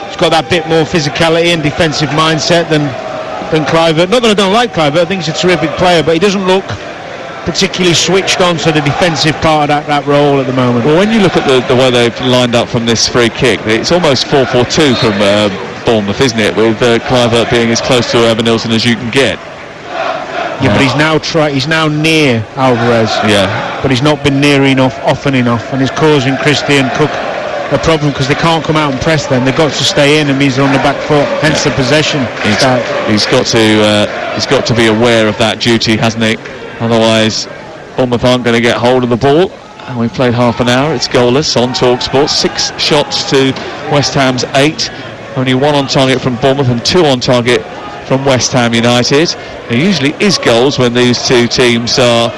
Speaker 2: He's got that bit more physicality and defensive mindset than Kluivert. Not that I don't like Kluivert. I think he's a terrific player, but he doesn't look particularly switched on to the defensive part of that role at the moment.
Speaker 1: Well, when you look at the way they've lined up from this free kick, it's almost 4-4-2 from Bournemouth, isn't it? With Kluivert being as close to Evanilson as you can get.
Speaker 2: Yeah, but he's now near Alvarez.
Speaker 1: Yeah,
Speaker 2: but he's not been near enough, often enough, and it's causing Christie and Cook a problem because they can't come out and press them. They've got to stay in, and means they're on the back foot. Hence the possession.
Speaker 1: He's got to be aware of that duty, hasn't he? Otherwise, Bournemouth aren't going to get hold of the ball. And we've played half an hour. It's goalless on TalkSport. 6 shots to West Ham's 8. Only 1 on target from Bournemouth and 2 on target from West Ham United. There usually is goals when these two teams are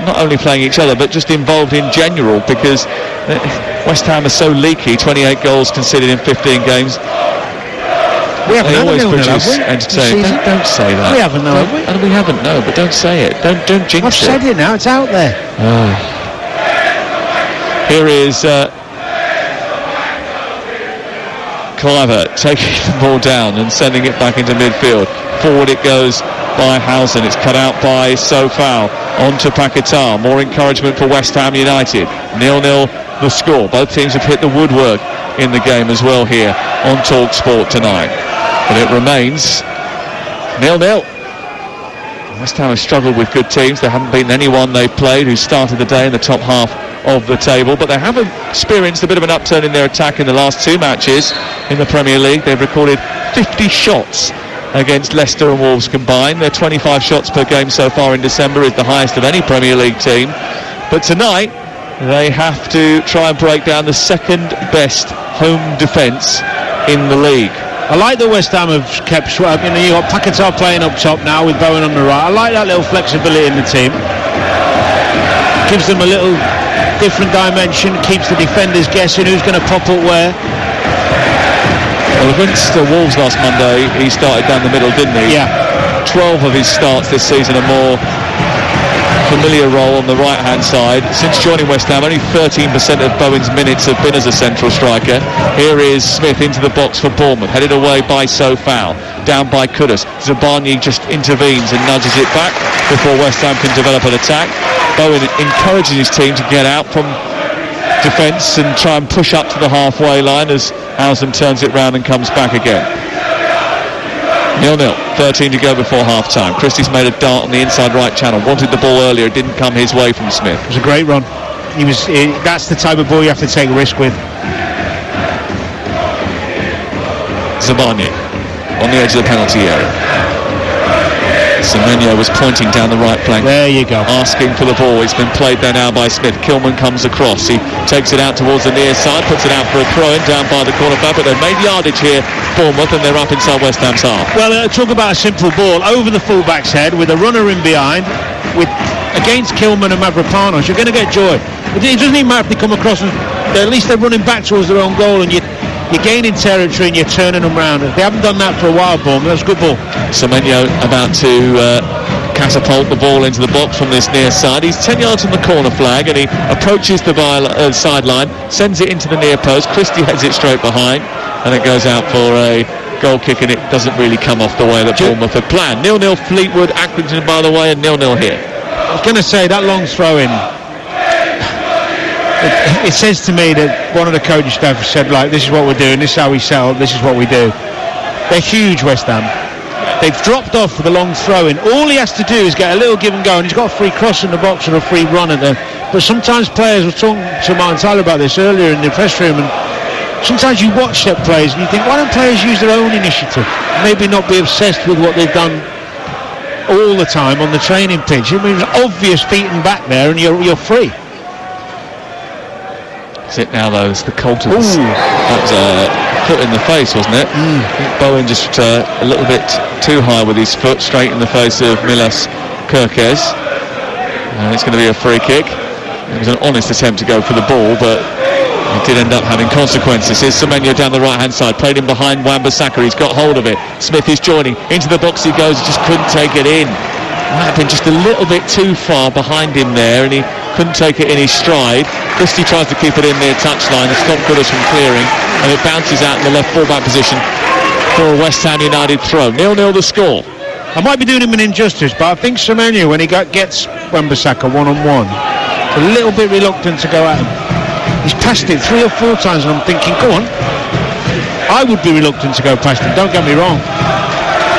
Speaker 1: not only playing each other but just involved in general, because West Ham are so leaky. 28 goals conceded in 15 games.
Speaker 2: We haven't
Speaker 1: always
Speaker 2: had
Speaker 1: produce entertainment. Don't say that.
Speaker 2: We haven't, no, have we?
Speaker 1: And we haven't, no, but don't say it. Don't jinx it.
Speaker 2: I've said it now, it's out there.
Speaker 1: Here is Kluivert taking the ball down and sending it back into midfield. Forward it goes by Housen. It's cut out by Sofao. On to Paquetá. More encouragement for West Ham United. 0-0 the score. Both teams have hit the woodwork in the game as well here on TalkSport tonight. But it remains 0-0. West Ham have struggled with good teams. They haven't beaten anyone they've played who started the day in the top half of the table, but they have experienced a bit of an upturn in their attack in the last 2 matches in the Premier League. They've recorded 50 shots against Leicester and Wolves combined. Their 25 shots per game so far in December is the highest of any Premier League team. But tonight they have to try and break down the second best home defence in the league.
Speaker 2: I like that West Ham have kept swapping. You got Paquetá playing up top now with Bowen on the right. I like that little flexibility in the team. Gives them a little different dimension, keeps the defenders guessing who's going to pop up where.
Speaker 1: Well, against the Wolves last Monday, he started down the middle, didn't he?
Speaker 2: Yeah.
Speaker 1: 12 of his starts this season are more familiar role on the right-hand side. Since joining West Ham, only 13% of Bowen's minutes have been as a central striker. Here is Smith into the box for Bournemouth, headed away by Sofao, down by Kudus. Zabarnyi just intervenes and nudges it back before West Ham can develop an attack. Bowen encouraging his team to get out from defence and try and push up to the halfway line as Housen turns it round and comes back again. 0-0, 13 to go before half-time. Christie's made a dart on the inside right channel, wanted the ball earlier, it didn't come his way from Smith.
Speaker 2: It was a great run. That's the type of ball you have to take a risk with.
Speaker 1: Zabanye on the edge of the penalty area. Semenyo was pointing down the right flank.
Speaker 2: There you go.
Speaker 1: Asking for the ball. It's been played there now by Smith. Kilman comes across. He takes it out towards the near side, puts it out for a throw-in down by the corner flag, but they've made yardage here, Bournemouth, and they're up inside West Ham's half.
Speaker 2: Well, talk about a simple ball over the fullback's head with a runner in behind. Against Kilman and Mavropanos, you're going to get joy. It doesn't even matter if they come across and at least they're running back towards their own goal, and you're gaining territory and you're turning them round. They haven't done that for a while, Bournemouth. That's a good ball.
Speaker 1: Semenyo about to catapult the ball into the box from this near side. He's 10 yards from the corner flag, and he approaches the sideline, sends it into the near post. Christie heads it straight behind, and it goes out for a goal kick, and it doesn't really come off the way that Bournemouth had planned. 0-0 Fleetwood, Accrington by the way, and 0-0 here.
Speaker 2: I was going to say, that long throw-in, it says to me that one of the coaching staff said, like, this is what we're doing, this is how we set up, this is what we do. They're huge, West Ham. They've dropped off for the long throw-in. All he has to do is get a little give and go, and he's got a free cross in the box or a free run at them. But sometimes players, were talking to Martin Tyler about this earlier in the press room, and sometimes you watch that players and you think, why don't players use their own initiative? Maybe not be obsessed with what they've done all the time on the training pitch. I mean, it's obvious beating back there, and you're free.
Speaker 1: That's it now, though. It's the Coltons. That was a foot in the face, wasn't it? I think Bowen just a little bit too high with his foot, straight in the face of Milas Kirkes. It's going to be a free kick. It was an honest attempt to go for the ball, but it did end up having consequences. Here's Semenyo down the right-hand side, played in behind Wan-Bissaka. He's got hold of it. Smith is joining. Into the box he goes, just couldn't take it in. Might have been just a little bit too far behind him there, and he couldn't take it in his stride. Christie tries to keep it in near touchline to stop Gooders from clearing, and it bounces out in the left fullback position for a West Ham United throw. 0-0 the score.
Speaker 2: I might be doing him an injustice, but I think Semenyo, when he gets Wan-Bissaka one-on-one, a little bit reluctant to go at him. He's passed it 3 or 4 times, and I'm thinking, go on. I would be reluctant to go past him, don't get me wrong.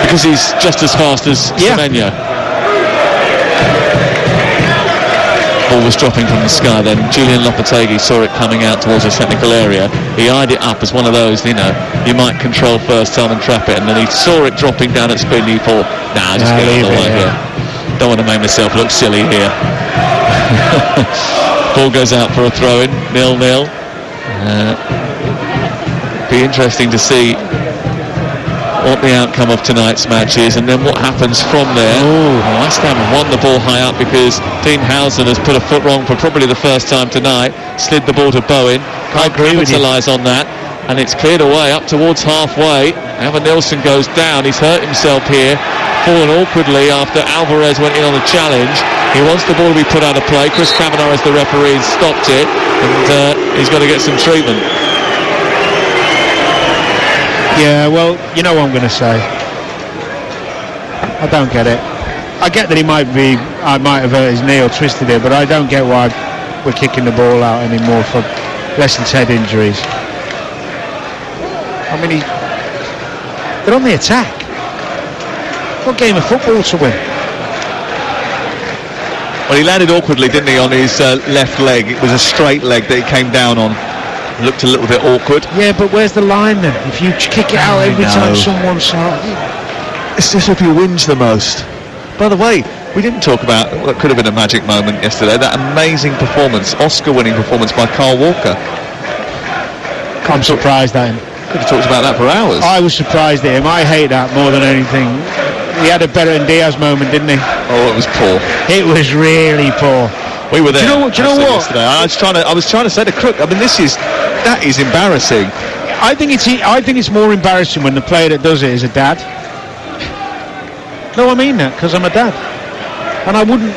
Speaker 1: Because he's just as fast as Semenyo. Ball was dropping from the sky then. Julian Lopetegui saw it coming out towards the technical area. He eyed it up as one of those, you might control first time and trap it, and then he saw it dropping down at speed and he thought, just get out of the way here. Don't want to make myself look silly here. Ball goes out for a throw-in, 0-0. Be interesting to see what the outcome of tonight's match is, and then what happens from there. West Ham won the ball high up because Dean Housen has put a foot wrong for probably the first time tonight, slid the ball to Bowen, can't capitalise on that, and it's cleared away up towards halfway. Evan Nilsson goes down, he's hurt himself here, fallen awkwardly after Alvarez went in on the challenge. He wants the ball to be put out of play. Chris Kavanagh, as the referee, stopped it, and he's got to get some treatment.
Speaker 2: Yeah, well, you know what I'm going to say. I don't get it. I get that I might have hurt his knee or twisted it, but I don't get why we're kicking the ball out anymore for Leslie's head injuries. I mean, they're on the attack. What game of football to win?
Speaker 1: Well, he landed awkwardly, didn't he, on his left leg. It was a straight leg that he came down on. Looked a little bit awkward.
Speaker 2: Yeah, but where's the line then? If you kick it out every time someone's...
Speaker 1: It's just if you whinge the most. By the way, we didn't talk about what could have been a magic moment yesterday. That amazing performance, Oscar-winning performance by Carl Walker.
Speaker 2: I'm surprised at him.
Speaker 1: Could have talked about that for hours.
Speaker 2: I was surprised at him. I hate that more than anything. He had a better than Diaz moment, didn't he?
Speaker 1: Oh, it was poor.
Speaker 2: It was really poor.
Speaker 1: We were there.
Speaker 2: Do you know what?
Speaker 1: Yesterday. I was trying to say to Crook. I mean, that is embarrassing.
Speaker 2: I think it's more embarrassing when the player that does it is a dad. No, I mean that because I'm a dad, and I wouldn't.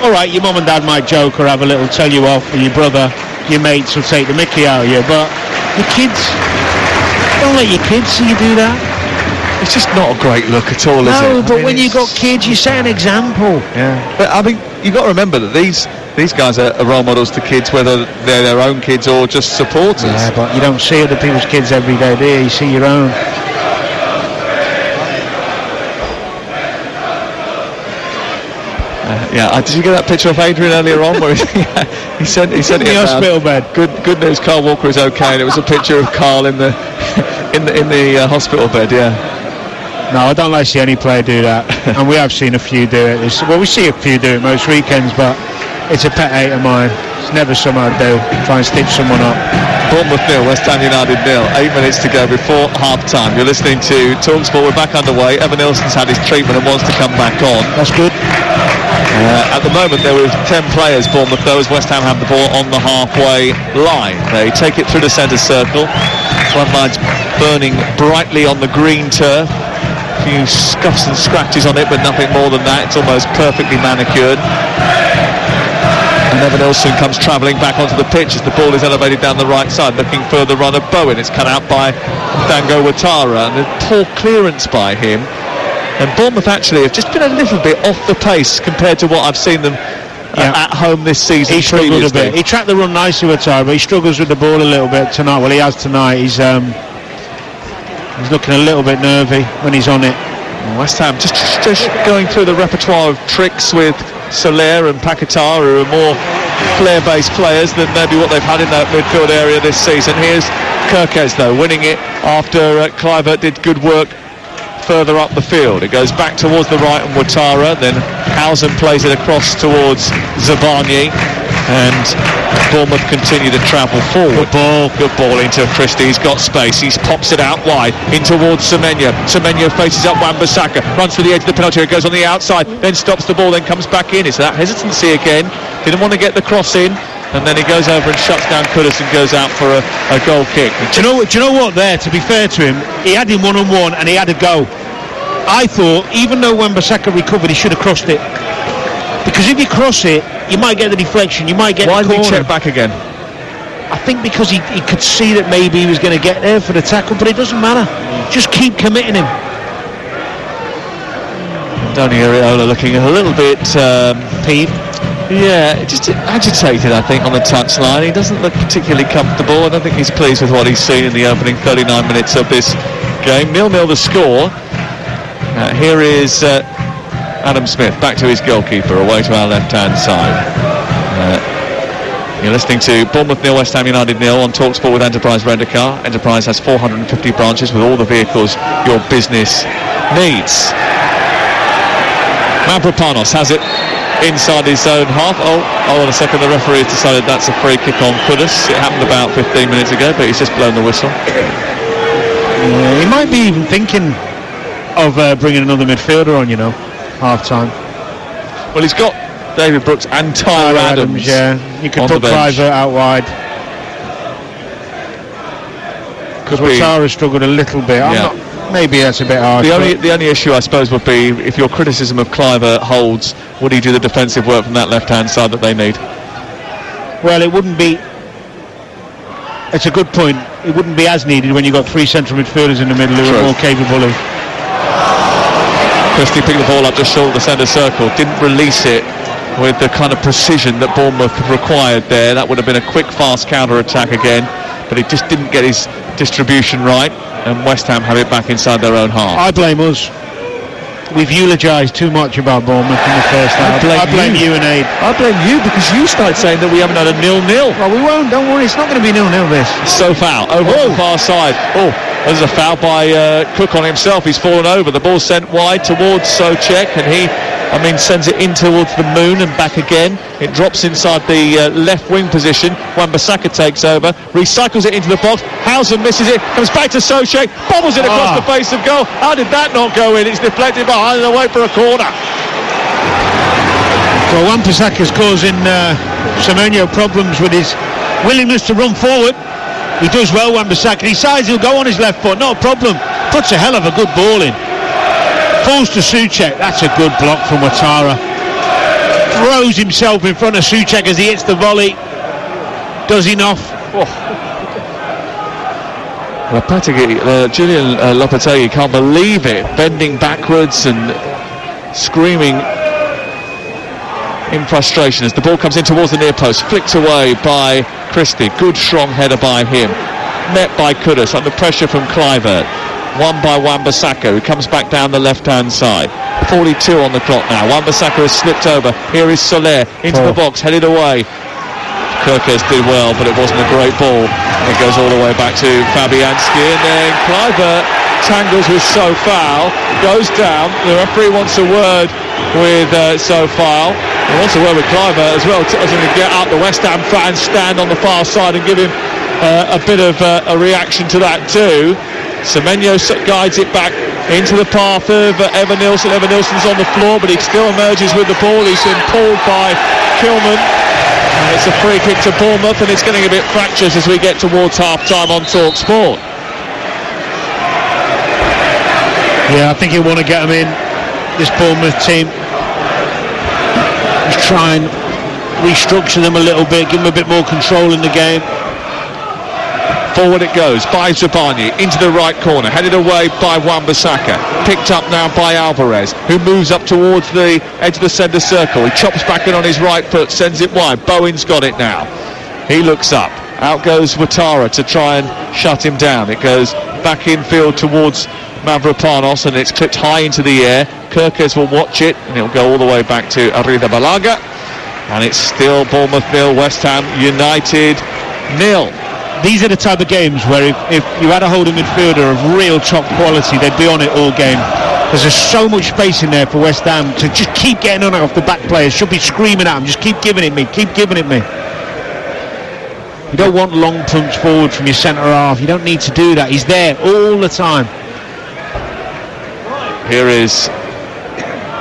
Speaker 2: All right, your mum and dad might joke or have a little tell you off, and your brother, your mates will take the mickey out of you. But your kids, don't let your kids see you do that.
Speaker 1: It's just not a great look at all, is it?
Speaker 2: No, but when you've got kids, you set an example.
Speaker 1: Yeah. But I mean, you've got to remember that these guys are role models to kids, whether they're their own kids or just supporters.
Speaker 2: Yeah, but you don't see other people's kids every day, do you? You see your own.
Speaker 1: Did you get that picture of Adrian earlier on where he sent it
Speaker 2: in the hospital bed?
Speaker 1: Good news, Carl Walker is okay, and it was a picture of Carl in the hospital bed. Yeah.
Speaker 2: No, I don't like to see any player do that, and we have seen a few do it. We see a few do it most weekends, but it's a pet hate of mine. It's never something I do. Try and stitch someone up.
Speaker 1: Bournemouth 0, West Ham United 0. 8 minutes to go before half-time. You're listening to TalkSport. We're back underway. Evan Nilsson's had his treatment and wants to come back on.
Speaker 2: That's good.
Speaker 1: At the moment, there were 10 players, Bournemouth, though, as West Ham have the ball on the halfway line. They take it through the centre circle. Floodlights burning brightly on the green turf. A few scuffs and scratches on it, but nothing more than that. It's almost perfectly manicured. And Evan Nilsson comes travelling back onto the pitch as the ball is elevated down the right side, looking for the run of Bowen. It's cut out by Dango Ouattara, and a poor clearance by him. And Bournemouth actually have just been a little bit off the pace compared to what I've seen them at home this season.
Speaker 2: He struggled a bit. He tracked the run nicely with Ouattara, but he struggles with the ball a little bit tonight. Well, he has tonight. He's looking a little bit nervy when he's on it.
Speaker 1: West Ham just going through the repertoire of tricks with Soler and Paquetá, who are more flair-based players than maybe what they've had in that midfield area this season. Here's Kirkes, though, winning it after Kluivert did good work further up the field. It goes back towards the right and Ouattara, then Housen plays it across towards Zabarnyi, and Bournemouth continue to travel forward. Good ball into Christie. He's got space. He pops it out wide in towards Semenyo. Semenyo faces up Wan-Bissaka, runs to the edge of the penalty area, goes on the outside, then stops the ball, then comes back in. It's that hesitancy again. Didn't want to get the cross in, and then he goes over and shuts down Kudus and goes out for a goal kick.
Speaker 2: Do you know what? There, to be fair to him, he had him one-on-one and he had a go. I thought, even though Wan-Bissaka recovered, he should have crossed it. Because if you cross it, you might get the deflection, you might get the corner.
Speaker 1: Why did he check back again?
Speaker 2: I think because he could see that maybe he was going to get there for the tackle, but it doesn't matter. Just keep committing him.
Speaker 1: Donny Areola looking a little bit
Speaker 2: peeved.
Speaker 1: Yeah, just agitated, I think, on the touchline. He doesn't look particularly comfortable. I don't think he's pleased with what he's seen in the opening 39 minutes of this game. 0-0 the score. Here is Adam Smith back to his goalkeeper, away to our left-hand side. You're listening to Bournemouth 0, West Ham United 0 on TalkSport with Enterprise Rent-A-Car. Enterprise has 450 branches with all the vehicles your business needs. Mavropanos has it inside his own half. Hold on a second, the referee has decided that's a free kick on Kudus. It happened about 15 minutes ago, but he's just blown the whistle.
Speaker 2: He might be even thinking of bringing another midfielder on, half-time.
Speaker 1: Well, he's got David Brooks and Tyler Adams.
Speaker 2: Yeah, you could put Kluivert out wide. Because Ouattara struggled a little bit. Maybe that's a bit hard.
Speaker 1: The only issue, I suppose, would be if your criticism of Kluivert holds, would he do the defensive work from that left-hand side that they need?
Speaker 2: Well, it wouldn't be. It's a good point. It wouldn't be as needed when you've got three central midfielders in the middle who are more capable of.
Speaker 1: Christie picked the ball up just short of the centre circle, didn't release it with the kind of precision that Bournemouth required there. That would have been a quick, fast counter-attack again, but he just didn't get his distribution right, and West Ham have it back inside their own half.
Speaker 2: I blame us. We've eulogised too much about Bournemouth in the first half. I blame you and Aid.
Speaker 1: I blame you because you started saying that we haven't had a 0-0.
Speaker 2: Well, we won't. Don't worry. It's not going to be 0-0 this.
Speaker 1: So foul over on the far side. There's a foul by Cook on himself. He's fallen over. The ball's sent wide towards Souček, and he sends it in towards the moon and back again. It drops inside the left wing position. Wan-Bissaka takes over, recycles it into the box. Housen misses it, comes back to Souček, bobbles it across the face of goal. How did that not go in? It's deflected behind and away for a corner.
Speaker 2: Well, Wan-Bissaka's causing Semenyo problems with his willingness to run forward. He does well, Wan-Bissaka. He decides he'll go on his left foot, not a problem. Puts a hell of a good ball in. Falls to Souček. That's a good block from Ouattara. Throws himself in front of Souček as he hits the volley. Does enough.
Speaker 1: Julian Lopetegui can't believe it, bending backwards and screaming in frustration as the ball comes in towards the near post, flicked away by Christie. Good strong header by him, met by Kudus under pressure from Kluivert, won by Wan-Bissaka, who comes back down the left hand side. 1:42 on the clock now. Wan-Bissaka has slipped over. Here is Soler into the box, headed away. Kirkes did well, but it wasn't a great ball. It goes all the way back to Fabianski, and then Kluivert tangles with Sofal, goes down. The referee wants a word with Sofal. He wants a word with Kluivert as well. Tells him to get up. The West Ham fans stand on the far side and give him a bit of a reaction to that too. Semenyo guides it back into the path of Evan Nilsson. Evan Nilsson's on the floor, but he still emerges with the ball. He's been pulled by Kilman. And it's a free kick to Bournemouth, and it's getting a bit fractious as we get towards half-time on Talk Sport.
Speaker 2: Yeah, I think he'll want to get them in, this Bournemouth team. Just try and restructure them a little bit, give them a bit more control in the game.
Speaker 1: Forward it goes by Zabarnyi into the right corner, headed away by Wan-Bissaka, picked up now by Alvarez, who moves up towards the edge of the centre circle. He chops back in on his right foot, sends it wide. Bowen's got it now. He looks up, out goes Ouattara to try and shut him down. It goes back infield towards Mavropanos, and it's clipped high into the air. Kirkes will watch it, and it'll go all the way back to Arrizabalaga, and it's still Bournemouth 0, West Ham United 0.
Speaker 2: These are the type of games where if you had a holding midfielder of real top quality, they'd be on it all game. There's just so much space in there for West Ham to just keep getting on it off the back players. Should be screaming at them, just keep giving it me, keep giving it me. You don't want long punch forward from your centre half. You don't need to do that. He's there all the time.
Speaker 1: Here is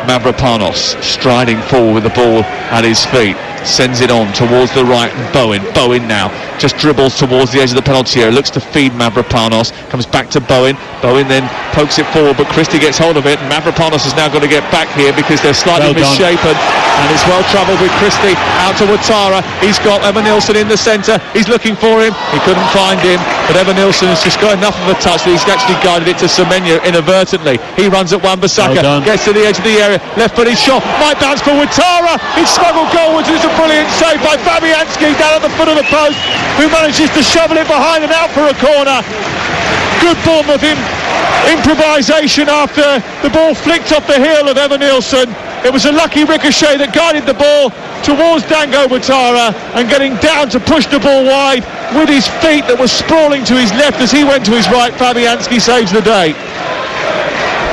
Speaker 1: Mavropanos striding forward with the ball at his feet. Sends it on towards the right, and Bowen now just dribbles towards the edge of the penalty area, looks to feed Mavropanos, comes back to Bowen then pokes it forward, but Christie gets hold of it, and Mavropanos has now got to get back here because they're slightly misshapen, and it's well travelled with Christie out to Ouattara. He's got Evan Nilsson in the centre, he's looking for him, he couldn't find him, but Evan Nilsson has just got enough of a touch that he's actually guided it to Semenyo inadvertently. He runs at Wan-Bissaka, gets to the edge of the area, left-footed shot, might bounce for Ouattara, he's smuggled goalwards, and it's a brilliant save by Fabianski down at the foot of the post, who manages to shovel it behind and out for a corner. Good Bournemouth improvisation after the ball flicked off the heel of Evan Nilsson. It was a lucky ricochet that guided the ball towards Dango Ouattara, and getting down to push the ball wide with his feet that was sprawling to his left as he went to his right. Fabianski saves the day.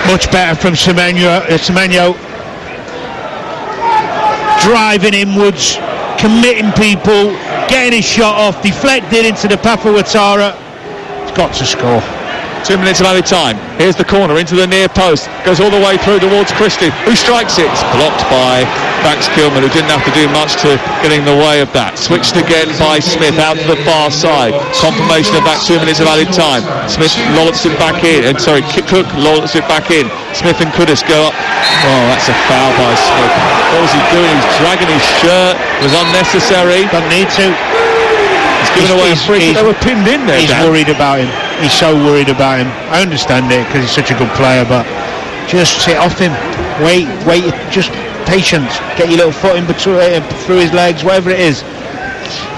Speaker 2: Much better from Semenyo. Driving inwards, committing people, getting his shot off, deflected into the path of Ouattara. He's got to score.
Speaker 1: 2 minutes of added time. Here's the corner into the near post, goes all the way through towards Christie, who strikes it. It's blocked by Max Kilman, who didn't have to do much to get in the way of that. Switched again by Smith out to the far side. Confirmation of that 2 minutes of added time. Smith lollops it back in, Cook lollops it back in. Smith and Kudus go up. Oh, that's a foul by Smith. What was he doing? He's dragging his shirt. It was unnecessary.
Speaker 2: Don't need to.
Speaker 1: He's given away a free. They were pinned in there.
Speaker 2: He's worried about him. He's so worried about him. I understand it because he's such a good player, but just sit off him. Wait, just patience. Get your little foot in between, through his legs, whatever it is.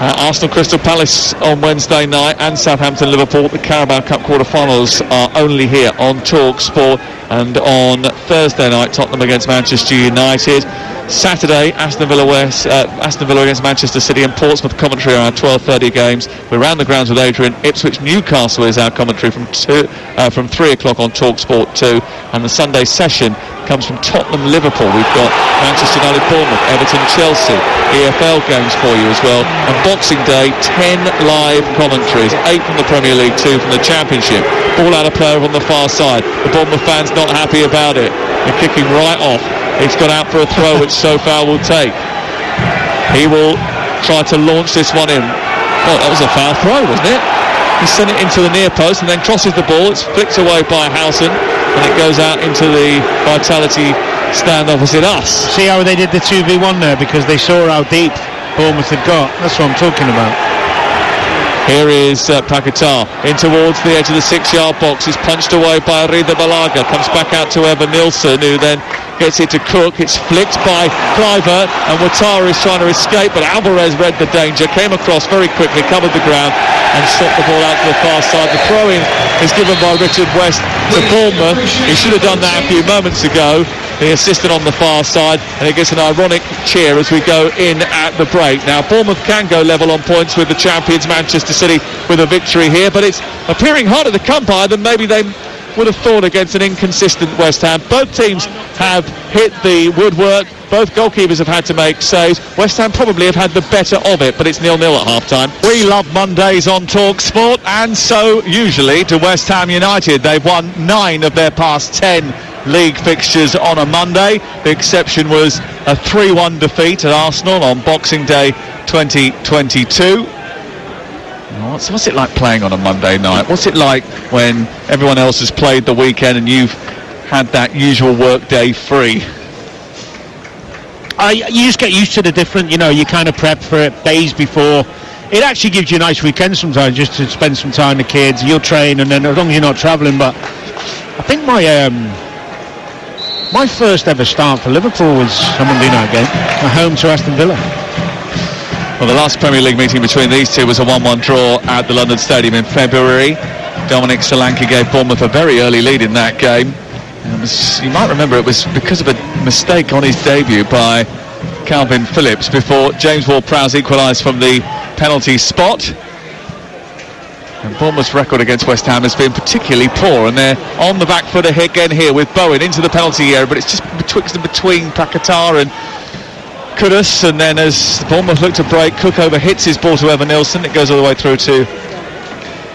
Speaker 1: Arsenal Crystal Palace on Wednesday night, and Southampton Liverpool. The Carabao Cup quarter-finals are only here on Talk Sport, and on Thursday night Tottenham against Manchester United. Saturday, Aston Villa against Manchester City, and Portsmouth commentary are our 12:30 games. We're round the grounds with Adrian. Ipswich Newcastle is our commentary from 3 o'clock on Talk Sport 2, and the Sunday session comes from Tottenham Liverpool. We've got Manchester United Bournemouth, Everton Chelsea, EFL games for you as well, and Boxing Day 10 live commentaries, 8 from the Premier League, 2 from the Championship. Ball out of play on the far side. The Bournemouth fans not happy about it. They're kicking right off. It's gone out for a throw which Sofal will take. He will try to launch this one in. Oh, that was a foul throw, wasn't it? He sent it into the near post and then crosses the ball. It's flicked away by Housen, and it goes out into the Vitality stand opposite us.
Speaker 2: See how they did the 2v1 there, because they saw how deep Bournemouth had got. That's what I'm talking about.
Speaker 1: Here is Paquetá in towards the edge of the 6-yard box. He's punched away by Arrizabalaga. Comes back out to Evan Nilsson, who then gets it to Cook. It's flicked by Kluivert, and Ouattara is trying to escape, but Alvarez read the danger, came across very quickly, covered the ground, and stopped the ball out to the far side. The throw-in is given by Richard West to Bournemouth. He should have done that a few moments ago. the assistant on the far side, and it gets an ironic cheer as we go in at the break. Now, Bournemouth can go level on points with the champions Manchester City with a victory here, but it's appearing harder to come by than maybe they would have thought against an inconsistent West Ham. Both teams have hit the woodwork. Both goalkeepers have had to make saves. West Ham probably have had the better of it, but it's 0-0 at half-time. We love Mondays on Talk Sport, and so usually to West Ham United. They've won 9 of their past 10 league fixtures on a Monday. The exception was a 3-1 defeat at Arsenal on Boxing Day 2022. What's it like playing on a Monday night? What's it like when everyone else has played the weekend and you've had that usual work day free?
Speaker 2: You just get used to the different, you kind of prep for it days before. It actually gives you a nice weekend sometimes just to spend some time with the kids. You'll train, and then as long as you're not travelling. But I think my first ever start for Liverpool was a Monday night game at home to Aston Villa.
Speaker 1: Well, the last Premier League meeting between these two was a 1-1 draw at the London Stadium in February. Dominic Solanke gave Bournemouth a very early lead in that game. You might remember it was because of a mistake on his debut by Calvin Phillips before James Ward-Prowse equalised from the penalty spot. And Bournemouth's record against West Ham has been particularly poor, and they're on the back foot again here with Bowen into the penalty area, but it's just betwixt and between Paquetá and Kudus, and then as Bournemouth look to break, Cook over-hits his ball to Evan Nilsson. It goes all the way through to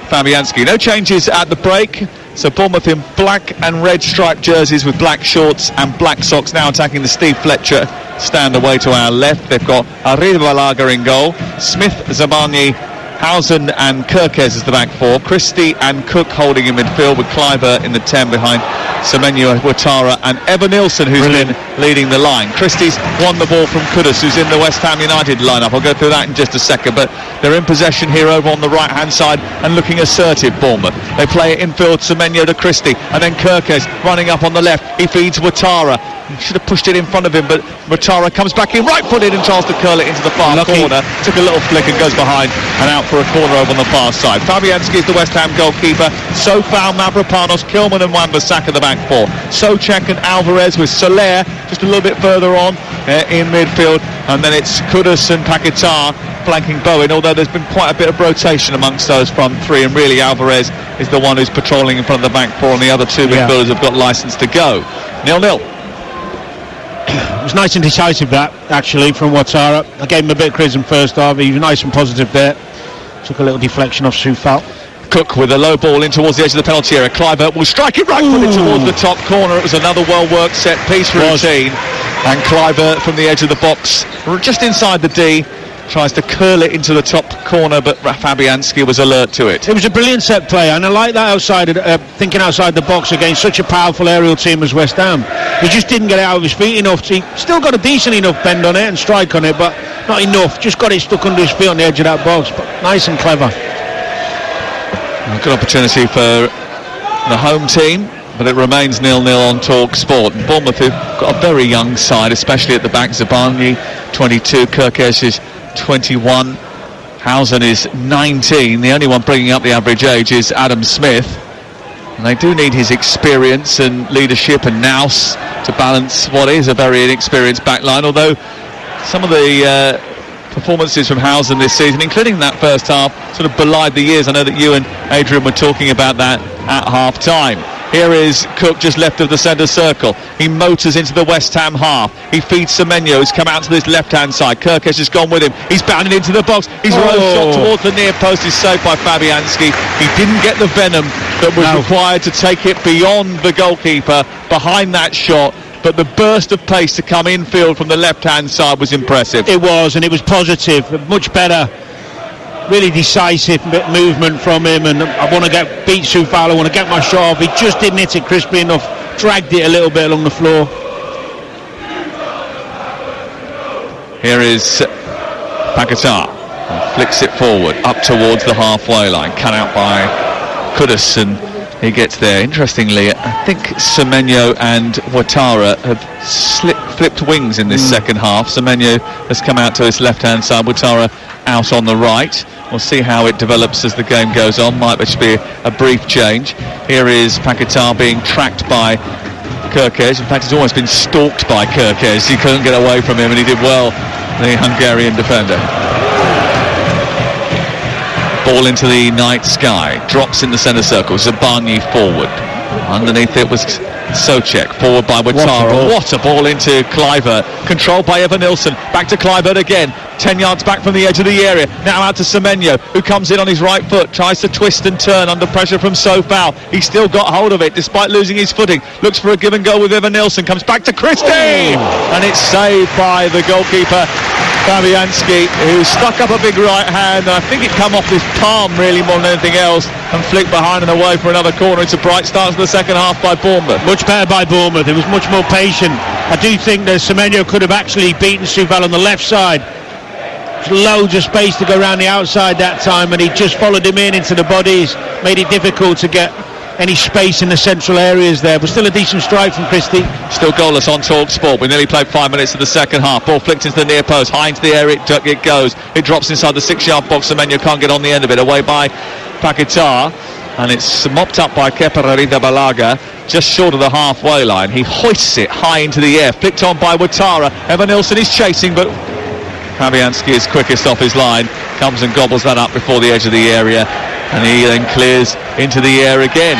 Speaker 1: Fabianski. No changes at the break, so Bournemouth in black and red striped jerseys with black shorts and black socks, now attacking the Steve Fletcher stand away to our left. They've got Arribalaga in goal, Smith, Zabarnyi, Housen and Kirkes as the back four, Christie and Cook holding in midfield with Kleiber in the 10 behind Semenyo, Ouattara and Evan Nilsson, who's been leading the line. Christie's won the ball from Kudus, who's in the West Ham United lineup. I'll go through that in just a second, but they're in possession here over on the right hand side and looking assertive, Bournemouth. They play it infield, Semenyo to Christie, and then Kirkes running up on the left. He feeds Ouattara. He should have pushed it in front of him, but Ouattara comes back in right-footed and tries to curl it into the far corner. Took a little flick and goes behind and out for a corner over on the far side. Fabianski is the West Ham goalkeeper. Sofal, Mavropanos, Kilman and Wan-Bissaka the back four. Souček and Alvarez with Soler just a little bit further on in midfield, and then it's Kudus and Paquetá flanking Bowen, although there's been quite a bit of rotation amongst those front three, and really Alvarez is the one who's patrolling in front of the back four, and the other two midfielders have got licence to go. 0-0.
Speaker 2: It was nice and decisive that, actually, from Ouattara. I gave him a bit of criticism first half. He was nice and positive there. Took a little deflection off Sufal.
Speaker 1: Cook with a low ball in towards the edge of the penalty area. Kleiber will strike it right-footed towards the top corner. It was another well-worked set-piece routine. And Kleiber from the edge of the box, just inside the D, tries to curl it into the top corner, but Fabianski was alert to it.
Speaker 2: It was a brilliant set play, and I like that thinking outside the box against such a powerful aerial team as West Ham. He just didn't get it out of his feet enough. He still got a decent enough bend on it and strike on it, but not enough. Just got it stuck under his feet on the edge of that box, but nice and clever.
Speaker 1: A good opportunity for the home team, but it remains 0-0 on Talk Sport. Bournemouth have got a very young side, especially at the back. Zabarnyi 22, Kirkes is 21, Housen is 19. The only one bringing up the average age is Adam Smith, and they do need his experience and leadership and nous to balance what is a very inexperienced back line, although some of the performances from Housen this season, including that first half, sort of belied the years. I know that you and Adrian were talking about that at half time. Here is Cook just left of the centre circle. He motors into the West Ham half. He feeds Semenyo, who's come out to this left-hand side. Kirkes has gone with him. He's bounded into the box. His rose shot towards the near post is saved by Fabianski. He didn't get the venom that was required to take it beyond the goalkeeper behind that shot. But the burst of pace to come infield from the left-hand side was impressive.
Speaker 2: It was, and it was positive. Much better. Really decisive movement from him, and I want to beat Sufal. I want to get my shot off. He just didn't hit it crisply enough, dragged it a little bit along the floor.
Speaker 1: Here is Paquetá, flicks it forward up towards the halfway line, cut out by Kudus, and he gets there. Interestingly, I think Semenyo and Ouattara have flipped wings in this second half. Semenyo has come out to his left-hand side, Ouattara out on the right. We'll see how it develops as the game goes on. Might just be a brief change. Here is Paquetá being tracked by Kirkes. In fact, he's almost been stalked by Kirkes. He couldn't get away from him, and he did well, the Hungarian defender. Ball into the night sky, drops in the centre circle, Zabarnyi forward. Underneath it was Souček, forward by Ouattara. What a ball into Kluivert, controlled by Evanilson. Back to Kluivert again, 10 yards back from the edge of the area. Now out to Semenyo, who comes in on his right foot, tries to twist and turn under pressure from Sofau. He's still got hold of it despite losing his footing. Looks for a give and go with Evanilson, comes back to Christie, and it's saved by the goalkeeper Fabianski, who stuck up a big right hand. I think it come off his palm really more than anything else, and flicked behind and away for another corner. It's a bright start to the second half by Bournemouth.
Speaker 2: Much better by Bournemouth. It was much more patient. I do think that Semenyo could have actually beaten Sofau on the left side. There's loads of space to go around the outside that time, and he just followed him into the bodies, made it difficult to get any space in the central areas there, but still a decent strike from Christie.
Speaker 1: Still goalless on TalkSport. We nearly played 5 minutes of the second half. Ball flicked into the near post, high into the area it goes. It drops inside the 6-yard box. Semenyo can't get on the end of it. Away by Paquetá, and it's mopped up by Kepa Arrizabalaga just short of the halfway line. He hoists it high into the air, flicked on by Ouattara. Evanilson is chasing, but Fabianski is quickest off his line, comes and gobbles that up before the edge of the area, and he then clears into the air again.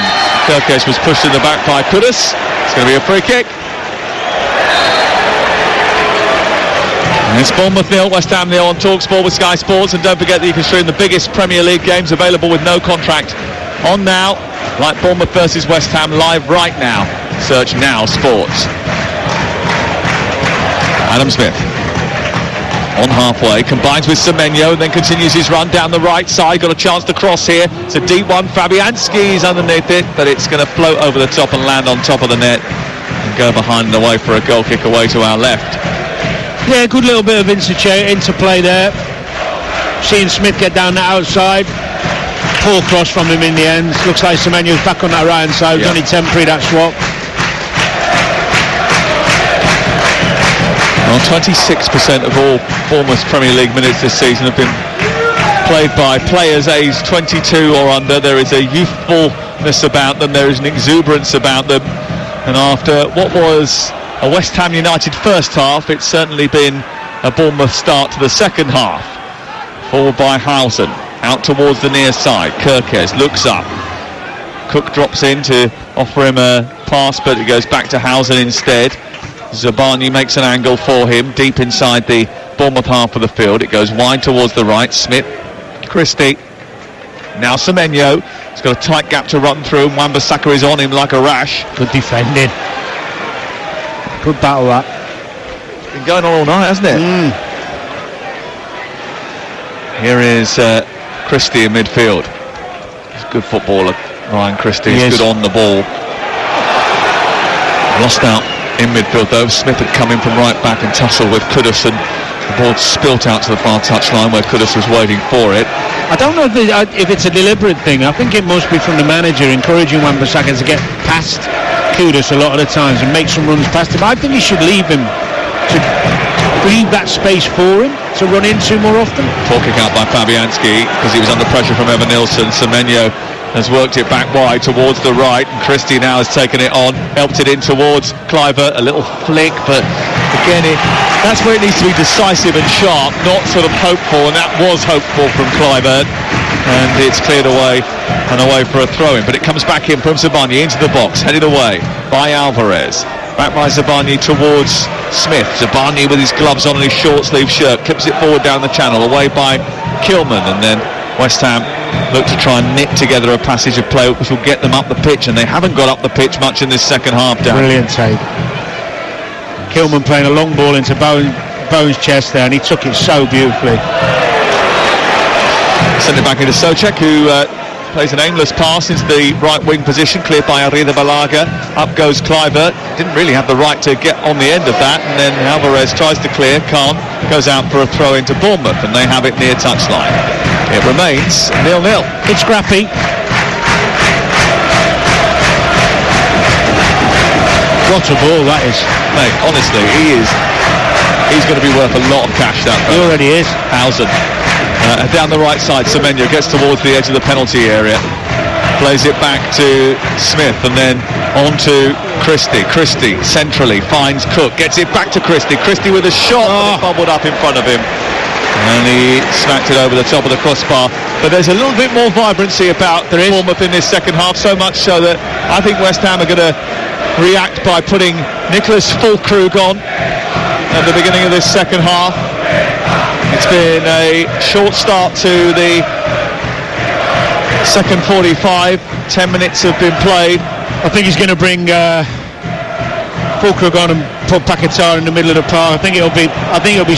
Speaker 1: Kirkes was pushed in the back by Kudus. It's going to be a free kick. And it's Bournemouth 0, West Ham 0 on TalkSport with Sky Sports, and don't forget that you can stream the biggest Premier League games available with no contract on now, like Bournemouth versus West Ham, live right now. Search Now Sports. Adam Smith on halfway, combines with Semenyo, and then continues his run down the right side. Got a chance to cross here. It's a deep one. Fabianski's underneath it, but it's going to float over the top and land on top of the net and go behind and away for a goal kick away to our left.
Speaker 2: Yeah, good little bit of interplay there. Seeing Smith get down the outside. Poor cross from him in the end. Looks like Semenyo's back on that right hand side. It was only temporary, that swap.
Speaker 1: Well, 26% of all Bournemouth's Premier League minutes this season have been played by players aged 22 or under. There is a youthfulness about them, there is an exuberance about them, and after what was a West Ham United first half, it's certainly been a Bournemouth start to the second half. Forward by Housen, out towards the near side. Kirkes looks up, Cook drops in to offer him a pass, but it goes back to Housen instead. Zabarnyi makes an angle for him deep inside the Bournemouth half of the field. It goes wide towards the right. Smith, Christie, now Semenyo. He's got a tight gap to run through, and Wan-Bissaka is on him like a rash.
Speaker 2: Good defending. Good battle that.
Speaker 1: It's been going on all night, hasn't it? Here is Christie in midfield. He's a good footballer, Ryan Christie. He's good on the ball. Lost out in midfield though. Smith had come in from right back and tussled with Kudus, and the ball spilt out to the far touchline where Kudus was waiting for it.
Speaker 2: I don't know if it's a deliberate thing. I think it must be from the manager encouraging Wan-Bissaka to get past Kudus a lot of the times and make some runs past him. I think he should leave him to leave that space for him to run into more often.
Speaker 1: Poor kick out by Fabianski because he was under pressure from Evanilson. Semenyo has worked it back wide towards the right, and Christie now has taken it on, helped it in towards Kluivert. A little flick, but again that's where it needs to be decisive and sharp, not sort of hopeful, and that was hopeful from Kluivert, and it's cleared away and away for a throw-in. But it comes back in from Zabarnyi into the box, headed away by Alvarez. Back by Zabarnyi towards Smith. Zabarnyi with his gloves on and his short sleeve shirt clips it forward down the channel, away by Kilman, and then West Ham look to try and knit together a passage of play which will get them up the pitch, and they haven't got up the pitch much in this second half. Dan.
Speaker 2: Brilliant take. Kilman playing a long ball into Bowen's chest there, and he took it so beautifully.
Speaker 1: Send it back into Souček, who plays an aimless pass into the right wing position, cleared by Arrizabalaga. Up goes Kluivert. Didn't really have the right to get on the end of that, and then Alvarez tries to clear, can't, goes out for a throw into Bournemouth, and they have it near touchline. It remains 0-0.
Speaker 2: It's scrappy. What a ball that is.
Speaker 1: Mate, honestly, he's going to be worth a lot of cash, that
Speaker 2: He already is.
Speaker 1: Housen. Down the right side, Semenyo gets towards the edge of the penalty area. Plays it back to Smith and then on to Christie. Christie centrally finds Cook, gets it back to Christie. Christie with a shot, but it bubbled up in front of him. And he smacked it over the top of the crossbar. But there's a little bit more vibrancy about Bournemouth in this second half, so much so that I think West Ham are going to react by putting Nicholas Füllkrug on at the beginning of this second half. It's been a short start to the second 45. 10 minutes have been played.
Speaker 2: I think he's going to bring Füllkrug on and put Paquetá in the middle of the park. I think it'll be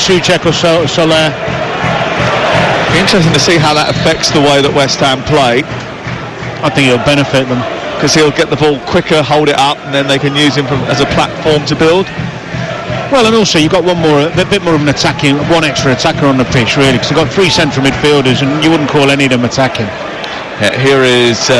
Speaker 2: Souček or Soler.
Speaker 1: Be interesting to see how that affects the way that West Ham play.
Speaker 2: I think it'll benefit them
Speaker 1: because he'll get the ball quicker, hold it up, and then they can use him as a platform to build.
Speaker 2: Well, and also you've got a bit more of an attacking, one extra attacker on the pitch, really, because they've got three central midfielders, and you wouldn't call any of them attacking.
Speaker 1: Yeah, here is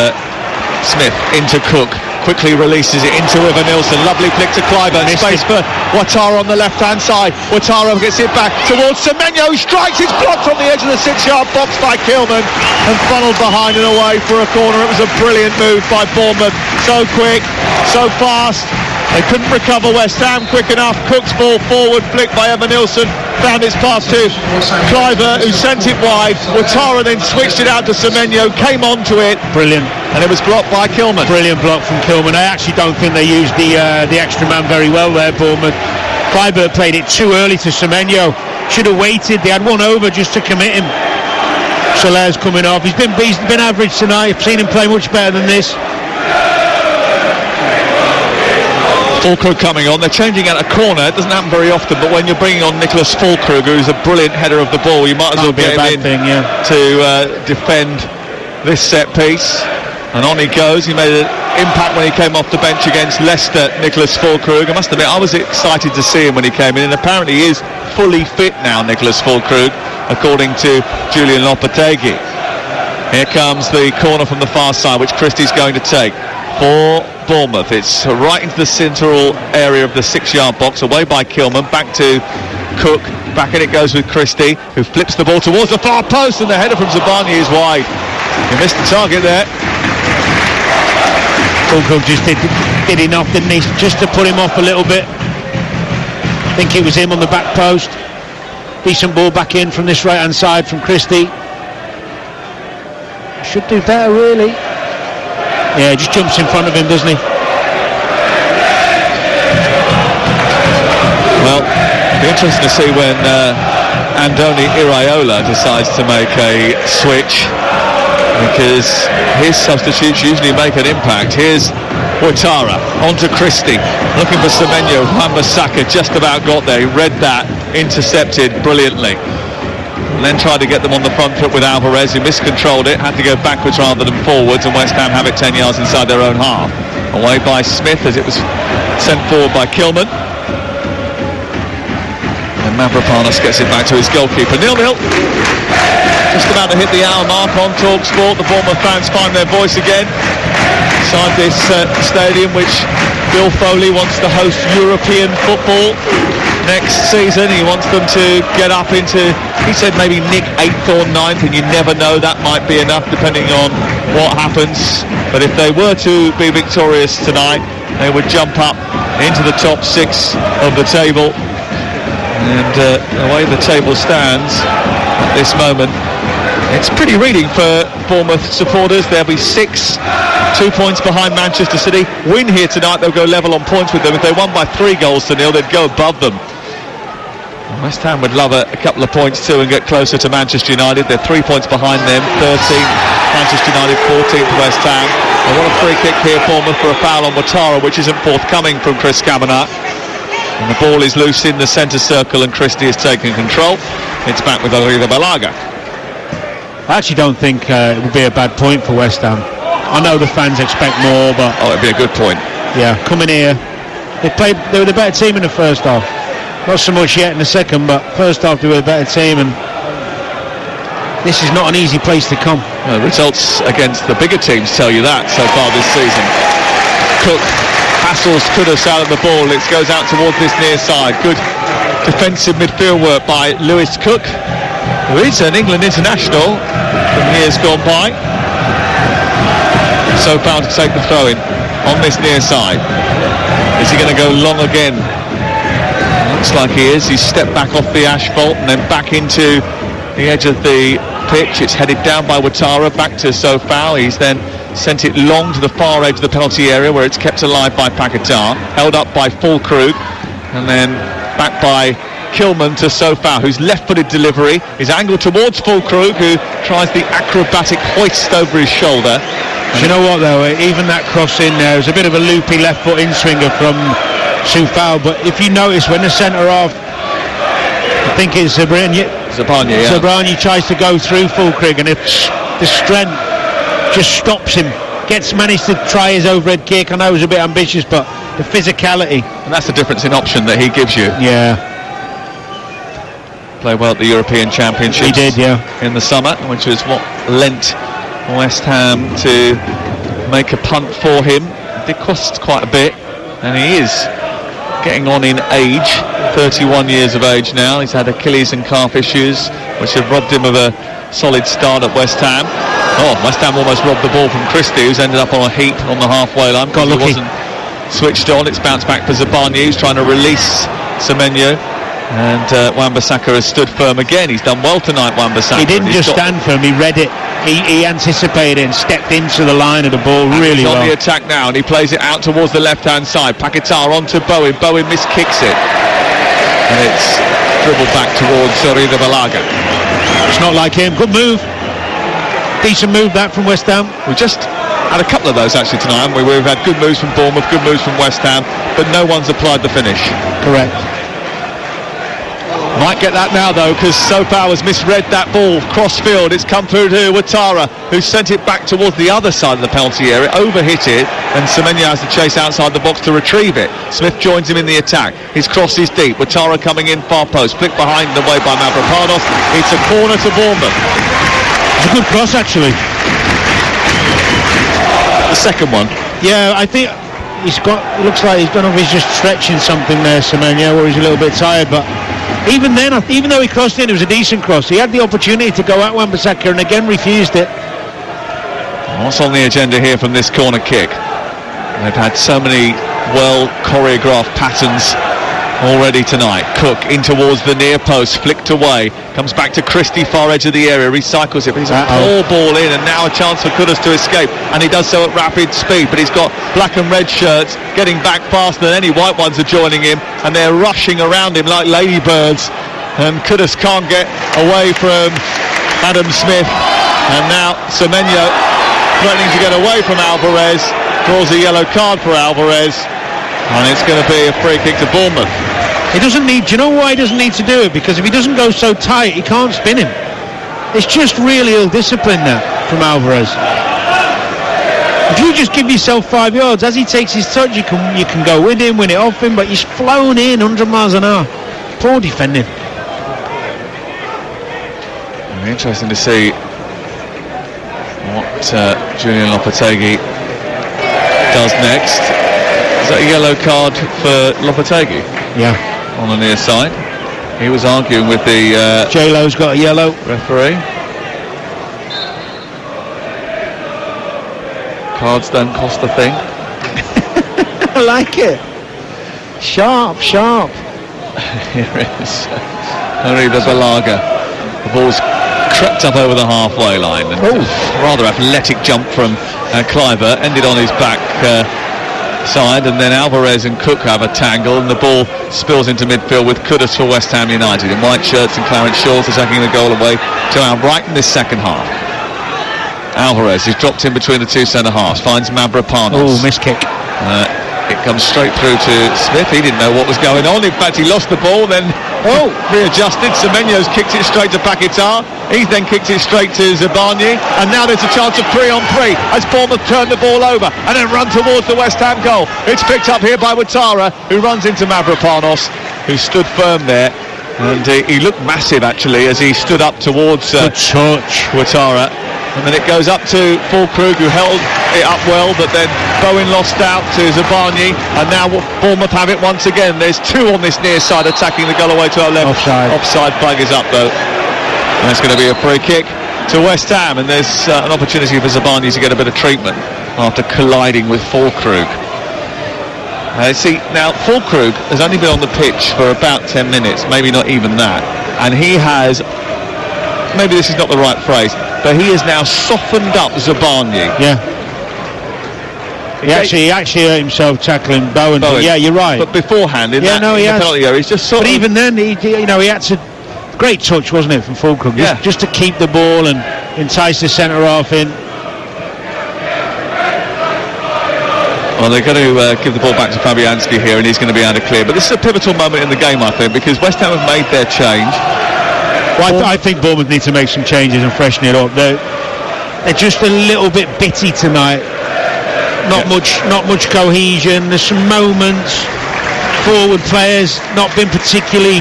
Speaker 1: Smith into Cook. Quickly releases it into Evanilson. Lovely flick to Clyburn. Space for Ouattara on the left-hand side. Ouattara gets it back towards Semenyo, who strikes. It's blocked on the edge of the 6-yard box by Kilman and funneled behind and away for a corner. It was a brilliant move by Bournemouth. So quick, so fast. They couldn't recover West Ham quick enough. Cook's ball forward, flicked by Evanilson. Found its pass to Cliver, who sent it wide. Ouattara then switched it out to Semenyo, came onto it.
Speaker 2: Brilliant.
Speaker 1: And it was blocked by Kilman.
Speaker 2: Brilliant block from Kilman. I actually don't think they used the extra man very well there, Bournemouth. Cliver played it too early to Semenyo. Should have waited. They had one over just to commit him. Soler's coming off. He's been average tonight. I've seen him play much better than this.
Speaker 1: Füllkrug coming on. They're changing out a corner. It doesn't happen very often, but when you're bringing on Nicholas Füllkrug, who's a brilliant header of the ball, you might as well get him in to defend this set piece. And on he goes. He made an impact when he came off the bench against Leicester, Nicholas Füllkrug. I must admit, I was excited to see him when he came in, and apparently he is fully fit now, Nicholas Füllkrug, according to Julian Lopetegui. Here comes the corner from the far side, which Christie's going to take for Bournemouth. It's right into the central area of the 6-yard box, away by Kilman, back to Cook, back in it goes with Christie, who flips the ball towards the far post, and the header from Zabani is wide. He missed the target there.
Speaker 2: Füllkrug just did enough, didn't he, just to put him off a little bit. I think it was him on the back post. Decent ball back in from this right hand side from Christie. Should do better, really. Yeah, just jumps in front of him, doesn't he?
Speaker 1: Well, it'll be interesting to see when Andoni Iraola decides to make a switch, because his substitutes usually make an impact. Here's Ouattara onto Christie, looking for Semenyo. Wan-Bissaka just about got there. He read that, intercepted brilliantly, and then tried to get them on the front foot with Alvarez, who miscontrolled it, had to go backwards rather than forwards, and West Ham have it 10 yards inside their own half. Away by Smith as it was sent forward by Kilman. And Mavropanos gets it back to his goalkeeper. 0-0. Just about to hit the hour mark on TalkSport. The Bournemouth fans find their voice again inside this stadium, which Bill Foley wants to host European football next season. He wants them to get up into, he said, maybe nick 8th or 9th, and you never know, that might be enough depending on what happens. But if they were to be victorious tonight, they would jump up into the top 6 of the table. And the way the table stands at this moment, it's pretty reading for Bournemouth supporters. They'll be 6, 2 points behind Manchester City. Win here tonight, they'll go level on points with them. If they won by 3 goals to 0, they'd go above them. West Ham would love a couple of points too and get closer to Manchester United. They're 3 points behind them, 13th Manchester United, 14th West Ham. They want a free kick here, Bournemouth, for a foul on Ouattara, which isn't forthcoming from Chris Kavanagh. And the ball is loose in the centre circle, and Christie is taking control. It's back with Arriba Balaga.
Speaker 2: I actually don't think it would be a bad point for West Ham. I know the fans expect more, but
Speaker 1: it'd be a good point.
Speaker 2: Yeah, coming here, they were the better team in the first half. Not so much yet in the second, but first half they were a better team, and this is not an easy place to come.
Speaker 1: The results against the bigger teams tell you that so far this season. Cook hassles Kudus out of the ball. It goes out towards this near side. Good defensive midfield work by Lewis Cook, who is an England international from years gone by. So far to take the throw-in on this near side. Is he going to go long again? Looks like he is. He's stepped back off the asphalt and then back into the edge of the pitch. It's headed down by Ouattara, back to Sofao. He's then sent it long to the far edge of the penalty area where it's kept alive by Paquetá, held up by Fulkrug, and then back by Kilman to Sofao, whose left-footed delivery is angled towards Fulkrug, who tries the acrobatic hoist over his shoulder.
Speaker 2: Do you know what though, even that cross in there was a bit of a loopy left foot in-swinger from Sofao, but if you notice when the centre-half, I think it's Zabrani, tries to go through Fulkrug, and if the strength just stops him, managed to try his overhead kick. I know it was a bit ambitious, but the physicality.
Speaker 1: And that's the difference in option that he gives you.
Speaker 2: Yeah.
Speaker 1: Played well at the European Championships.
Speaker 2: He did, yeah.
Speaker 1: In the summer, which was what lent West Ham to make a punt for him. It did cost quite a bit, and he is getting on in age, 31 years of age now. He's had Achilles and calf issues, which have robbed him of a solid start at West Ham. West Ham almost robbed the ball from Christie, who's ended up on a heap on the halfway line because he wasn't switched on. It's bounced back for Zabani, who's trying to release Semenyo. And Wan-Bissaka has stood firm again. He's done well tonight, Wan-Bissaka.
Speaker 2: He didn't just stand firm, he read it. He anticipated and stepped into the line of the ball really well.
Speaker 1: He's on the attack now, and he plays it out towards the left-hand side. Paquetá onto Bowen. Bowen miskicks it. And it's dribbled back towards Rida Balaga.
Speaker 2: It's not like him. Good move. Decent move that from West Ham.
Speaker 1: We just had a couple of those actually tonight, haven't we? We've had good moves from Bournemouth, good moves from West Ham, but no one's applied the finish.
Speaker 2: Correct.
Speaker 1: Might get that now though, because Sofao has misread that ball. Cross field, it's come through to Ouattara, who sent it back towards the other side of the penalty area, overhit it, and Semenyo has to chase outside the box to retrieve it. Smith joins him in the attack. His cross is deep. Ouattara coming in far post, flicked behind the way by Mavropanos. It's a corner to Bournemouth.
Speaker 2: It's a good cross actually.
Speaker 1: The second one.
Speaker 2: Yeah, I think it looks like he's done off, he's just stretching something there, Semenyo, or he's a little bit tired, but even then, even though he crossed in, it was a decent cross. He had the opportunity to go at Wan-Bissaka and again refused it.
Speaker 1: What's on the agenda here from this corner kick? They've had so many well choreographed patterns already tonight. Cook in towards the near post, flicked away, comes back to Christie, far edge of the area, recycles it, but he's a poor ball in, and now a chance for Kudus to escape, and he does so at rapid speed, but he's got black and red shirts getting back faster than any white ones are joining him, and they're rushing around him like ladybirds, and Kudus can't get away from Adam Smith, and now Semenyo threatening to get away from Alvarez, draws a yellow card for Alvarez, and it's going to be a free kick to Bournemouth.
Speaker 2: He doesn't need, do you know why he doesn't need to do it? Because if he doesn't go so tight, he can't spin him. It's just really ill discipline there from Alvarez. If you just give yourself 5 yards, as he takes his touch, you can go with him, win it off him, but he's flown in 100 miles an hour. Poor defending.
Speaker 1: It'll be interesting to see what Julian Lopetegui does next. Is that a yellow card for Lopetegui?
Speaker 2: Yeah.
Speaker 1: On the near side. He was arguing with the
Speaker 2: J-Lo's got a yellow.
Speaker 1: Referee. Cards don't cost a thing.
Speaker 2: I like it. Sharp.
Speaker 1: Here is Rida Balaga. The ball's crept up over the halfway line. And rather athletic jump from Cliver. Ended on his back side, and then Alvarez and Cook have a tangle, and the ball spills into midfield with Kudus for West Ham United in white shirts and Clarence shorts, attacking the goal away to our right in this second half. Alvarez is dropped in between the two centre halves, finds Mavropanos.
Speaker 2: Missed kick.
Speaker 1: It comes straight through to Smith. He didn't know what was going on. In fact, he lost the ball, then readjusted. Semenyo's kicked it straight to Paquetá. He's then kicked it straight to Zabani, and now there's a chance of 3-on-3 as Bournemouth turn the ball over and then run towards the West Ham goal. It's picked up here by Ouattara, who runs into Mavropanos, who stood firm there, and he looked massive actually as he stood up towards Ouattara. And then it goes up to Fulkrug, who held it up well, but then Bowen lost out to Zabani, and now Bournemouth have it once again. There's two on this near side attacking the goal away to our left. Offside flag is up though. And it's going to be a free kick to West Ham, and there's an opportunity for Zabani to get a bit of treatment. after colliding with Fulkrug. See, now Fulkrug has only been on the pitch for about 10 minutes, maybe not even that, and he has, maybe this is not the right phrase, but he has now softened up Zabarnyi.
Speaker 2: Yeah. He actually hurt himself tackling Bowen. But yeah, you're right.
Speaker 1: But beforehand, in the penalty area, he's just sort of...
Speaker 2: But even then, he had to... Great touch, wasn't it, from Fulkrug?
Speaker 1: Yeah.
Speaker 2: Just to keep the ball and entice the centre-half in.
Speaker 1: Well, they're going to give the ball back to Fabianski here, and he's going to be able to clear. But this is a pivotal moment in the game, I think, because West Ham have made their change.
Speaker 2: Well, I think Bournemouth need to make some changes and freshen it up. They're just a little bit bitty tonight. Not much cohesion. There's some moments. Forward players not been particularly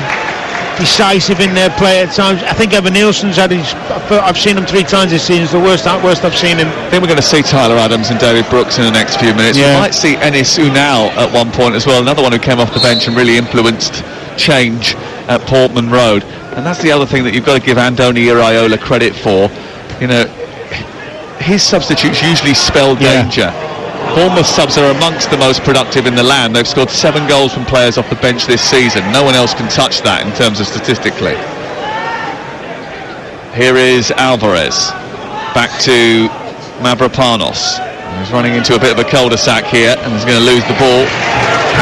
Speaker 2: decisive in their play at times. I think Evan Nielsen's had his... I've seen him 3 times this season. It's the worst I've seen him.
Speaker 1: I think we're going to see Tyler Adams and David Brooks in the next few minutes.
Speaker 2: Yeah.
Speaker 1: We might see Enis Unal at one point as well, another one who came off the bench and really influenced change at Portman Road. And that's the other thing that you've got to give Andoni Iraola credit for. You know, his substitutes usually spell danger. Bournemouth subs are amongst the most productive in the land. They've scored 7 goals from players off the bench this season. No one else can touch that in terms of statistically. Here is Alvarez. Back to Mavropanos. He's running into a bit of a cul-de-sac here and he's going to lose the ball.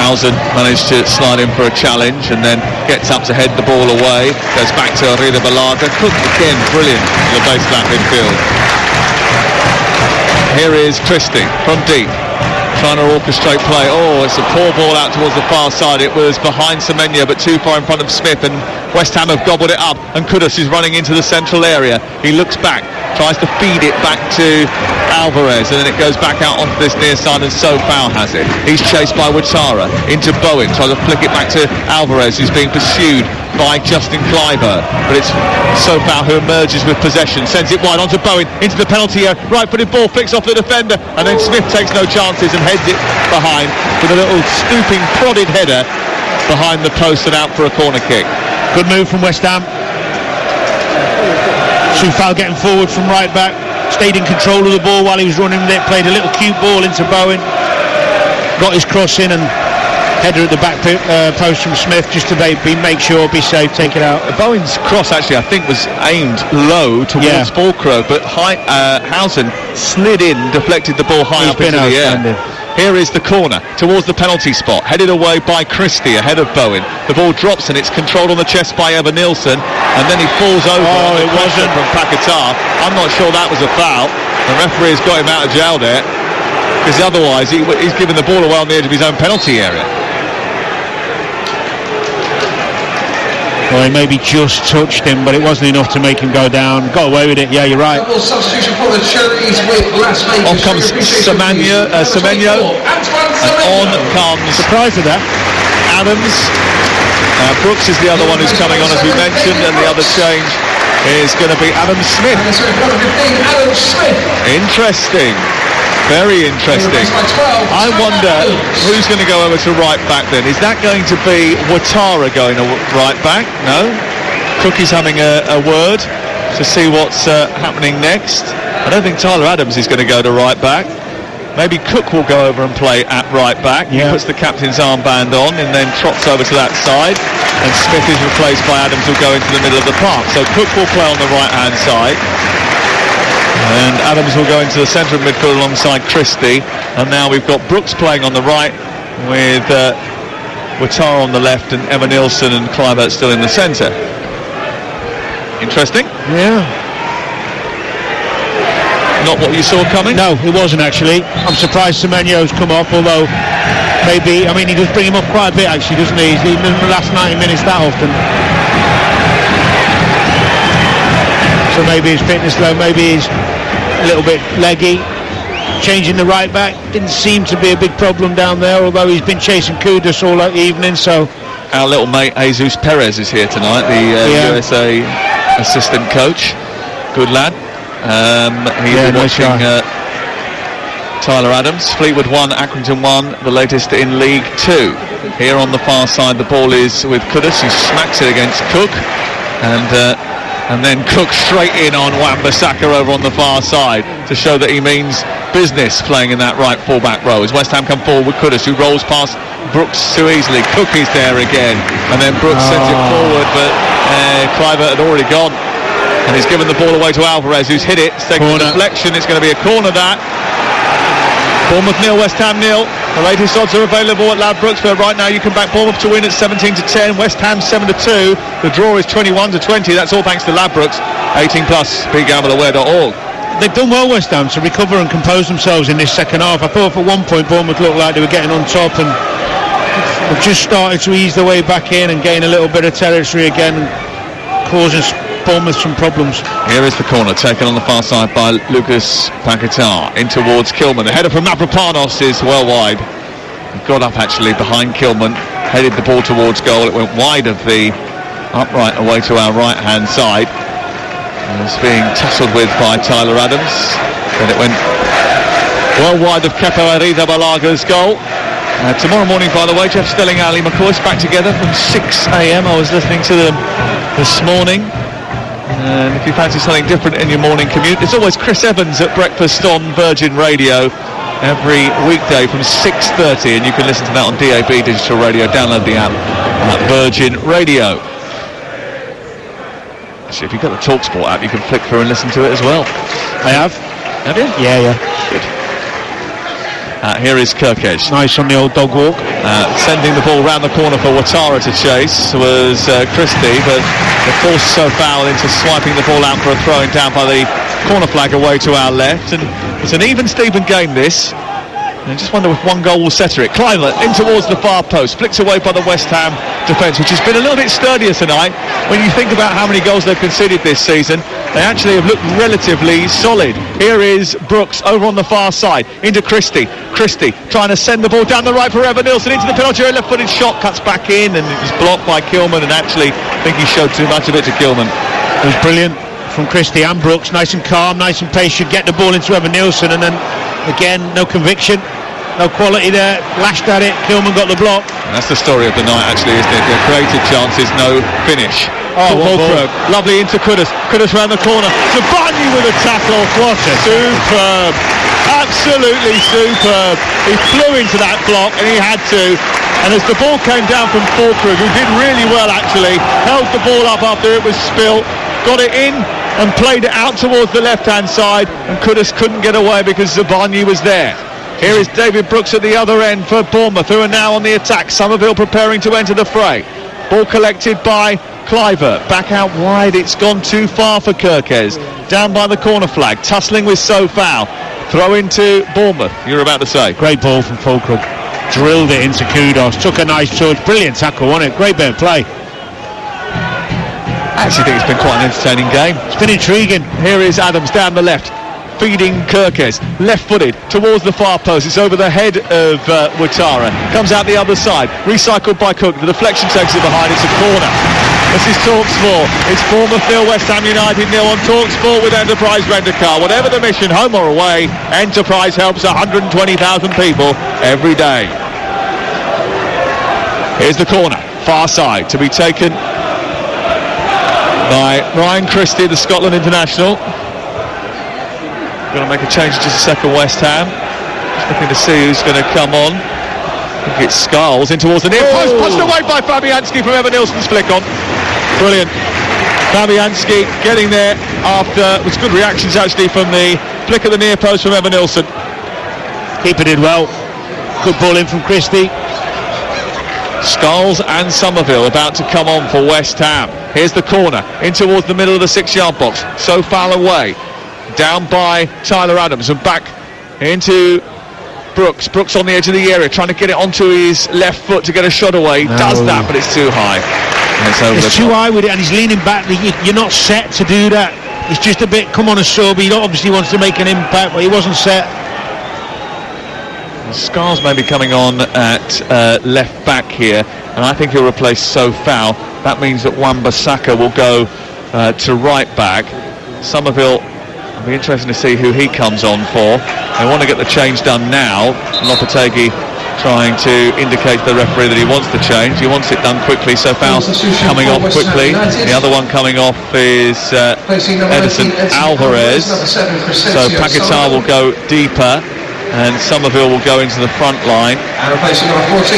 Speaker 1: Housen managed to slide in for a challenge and then gets up to head the ball away. Goes back to Rida Balaga. Cook again, brilliant in the base of that midfield. Here is Christie from deep, trying to orchestrate play. Oh, it's a poor ball out towards the far side. It was behind Semenyo, but too far in front of Smith, and West Ham have gobbled it up, and Kudus is running into the central area. He looks back, tries to feed it back to Alvarez, and then it goes back out onto this near side, and Sofao has it. He's chased by Ouattara into Bowen, tries to flick it back to Alvarez, who's being pursued by Justin Kluivert, but it's Sofao who emerges with possession, sends it wide onto Bowen, into the penalty area, right-footed ball, flicks off the defender, and then Smith takes no chances and heads it behind with a little stooping, prodded header behind the post and out for a corner kick.
Speaker 2: Good move from West Ham. Sofao getting forward from right back, stayed in control of the ball while he was running with it, played a little cute ball into Bowen, got his cross in and header at the back post from Smith just to make sure, be safe, take it out.
Speaker 1: Bowen's cross actually I think was aimed low towards Fulkrug, but Housen slid in, deflected the ball high up into the air. Here is the corner towards the penalty spot, headed away by Christie ahead of Bowen. The ball drops and it's controlled on the chest by Evan Nielsen, and then he falls over.
Speaker 2: Oh, it wasn't
Speaker 1: from Paquetá. I'm not sure that was a foul. The referee has got him out of jail there, because otherwise he's given the ball away on the edge of his own penalty area.
Speaker 2: Well, he maybe just touched him, but it wasn't enough to make him go down. Got away with it, yeah, you're right.
Speaker 3: Substitution for the Cherries with Las Vegas.
Speaker 1: On comes Semenyo, and on comes...
Speaker 2: Surprised at that.
Speaker 1: Adams. Brooks is the other one who's coming on, as we mentioned, and the other change is going to be Adam Smith.
Speaker 3: Adam Smith.
Speaker 1: Interesting. Very interesting. I wonder who's going to go over to right back then. Is that going to be Ouattara going to right back? No. Cook is having a word to see what's happening next. I don't think Tyler Adams is going to go to right back. Maybe Cook will go over and play at right back. He puts the captain's armband on and then trots over to that side. And Smith is replaced by Adams, who'll go into the middle of the park. So Cook will play on the right-hand side. And Adams will go into the centre of midfield alongside Christie. And now we've got Brooks playing on the right with Ouattara on the left and Evan Nielsen and Kluivert still in the centre. Interesting.
Speaker 2: Yeah.
Speaker 1: Not what you saw coming?
Speaker 2: No, it wasn't actually. I'm surprised Semenyo's come off, although maybe, I mean, he does bring him up quite a bit actually, doesn't he? He's in the last 90 minutes that often. So maybe his fitness low, maybe he's a little bit leggy. Changing the right back didn't seem to be a big problem down there, although he's been chasing Kudus all evening, so...
Speaker 1: Our little mate Jesus Perez is here tonight, the USA assistant coach. Good lad. He's been watching Tyler Adams. Fleetwood 1, Accrington 1, the latest in League 2. Here on the far side, the ball is with Kudus, who smacks it against Cook, and and then Cook straight in on Wan-Bissaka over on the far side to show that he means business playing in that right full-back row. As West Ham come forward with Kudus, who rolls past Brooks too easily. Cook is there again, and then Brooks sends it forward, but Kluivert had already gone, and he's given the ball away to Alvarez, who's hit it. It's taken a deflection. It's going to be a corner, that. Bournemouth 0, West Ham 0. The latest odds are available at Ladbrokes, but right now you can back Bournemouth to win at 17-10, West Ham 7-2. The draw is 21-20. That's all thanks to Ladbrokes. 18+, begambleaware.org.
Speaker 2: They've done well, West Ham, to recover and compose themselves in this second half. I thought at one point Bournemouth looked like they were getting on top, and they've just started to ease their way back in and gain a little bit of territory again, causing Bournemouth some problems.
Speaker 1: Here is the corner taken on the far side by Lucas Paquetá in towards Kilman. The header from Mavropanos is well wide. He got up actually behind Kilman, headed the ball towards goal. It went wide of the upright away to our right hand side. It's being tussled with by Tyler Adams. Then it went well wide of Kepa Arrizabalaga's goal. Tomorrow morning, by the way, Jeff Stelling, Ali McCoy's back together from 6 a.m. I was listening to them this morning. And if you fancy something different in your morning commute, there's always Chris Evans at breakfast on Virgin Radio every weekday from 6:30, and you can listen to that on DAB Digital Radio. Download the app at Virgin Radio. Actually, if you've got the TalkSport app, you can flick through and listen to it as well.
Speaker 2: I have.
Speaker 1: Have you?
Speaker 2: Yeah.
Speaker 1: Good. Here is Kirkesh.
Speaker 2: Nice on the old dog walk.
Speaker 1: Sending the ball round the corner for Ouattara to chase was Christie, but the force so foul into swiping the ball out for a throw-in down by the corner flag away to our left. And it's an even Steven game, this. And I just wonder if one goal will settle it. Kluivert in towards the far post, flicked away by the West Ham defence, which has been a little bit sturdier tonight. When you think about how many goals they've conceded this season, they actually have looked relatively solid. Here is Brooks over on the far side into Christie. Christie trying to send the ball down the right for Evan Nilsson into the penalty area. Left-footed shot, cuts back in, and it was blocked by Kilman. And actually, I think he showed too much of it to Kilman.
Speaker 2: It was brilliant from Christie and Brooks, nice and calm, nice and patient, get the ball into Evan Nilsson, and then again, no conviction, no quality there, lashed at it, Kilman got the block.
Speaker 1: And that's the story of the night, actually, isn't it? The created chances, no finish. Lovely into Kudus round the corner. Zabani with a tackle. What a superb, absolutely superb. He flew into that block, and he had to. And as the ball came down from Fulkrug, who did really well actually, held the ball up after it was spilt, got it in and played it out towards the left-hand side, and Kudus couldn't get away because Zabani was there. Here is David Brooks at the other end for Bournemouth, who are now on the attack. Somerville preparing to enter the fray. Ball collected by Kluivert. Back out wide, it's gone too far for Kirkes. Down by the corner flag, tussling with Sofau. Throw into Bournemouth, you're about to say.
Speaker 2: Great ball from Fulkrug. Drilled it into Kudos, took a nice touch, brilliant tackle, wasn't it? Great bit of play.
Speaker 1: I actually think it's been quite an entertaining game.
Speaker 2: It's been intriguing.
Speaker 1: Here is Adams down the left, feeding Kirkes, left-footed towards the far post. It's over the head of Ouattara. Comes out the other side, recycled by Cook. The deflection takes it behind. It's a corner. This is TalkSport. It's Bournemouth 0, West Ham United 0 on TalkSport with Enterprise Rent-A-Car. Whatever the mission, home or away, Enterprise helps 120,000 people every day. Here's the corner, far side, to be taken by Ryan Christie, the Scotland international. Going to make a change in just a second, West Ham. Just looking to see who's going to come on. I think it's Skulls in towards the near post, pushed away by Fabianski from Evan Nilsson's flick on. Brilliant. Fabianski getting there after, it was good reactions actually from the flick of the near post from Evan Nilsson.
Speaker 2: Keeper did well. Good ball in from Christie.
Speaker 1: Skulls and Somerville about to come on for West Ham. Here's the corner in towards the middle of the 6-yard box. So far away. Down by Tyler Adams and back into Brooks. Brooks on the edge of the area trying to get it onto his left foot to get a shot away. Does that, but it's too high. And it's over.
Speaker 2: It's too high with it, and he's leaning back. You're not set to do that. It's just a bit come on a sub. He obviously wants to make an impact, but he wasn't set.
Speaker 1: Scars may be coming on at left back here, and I think he'll replace Sofau. That means that Wan-Bissaka will go to right back. Somerville, it'll be interesting to see who he comes on for. They want to get the change done now. Lopetegui trying to indicate to the referee that he wants the change. He wants it done quickly, so foul coming off quickly. The other one coming off is Edison Alvarez. So Paquetá will go deeper and Somerville will go into the front line.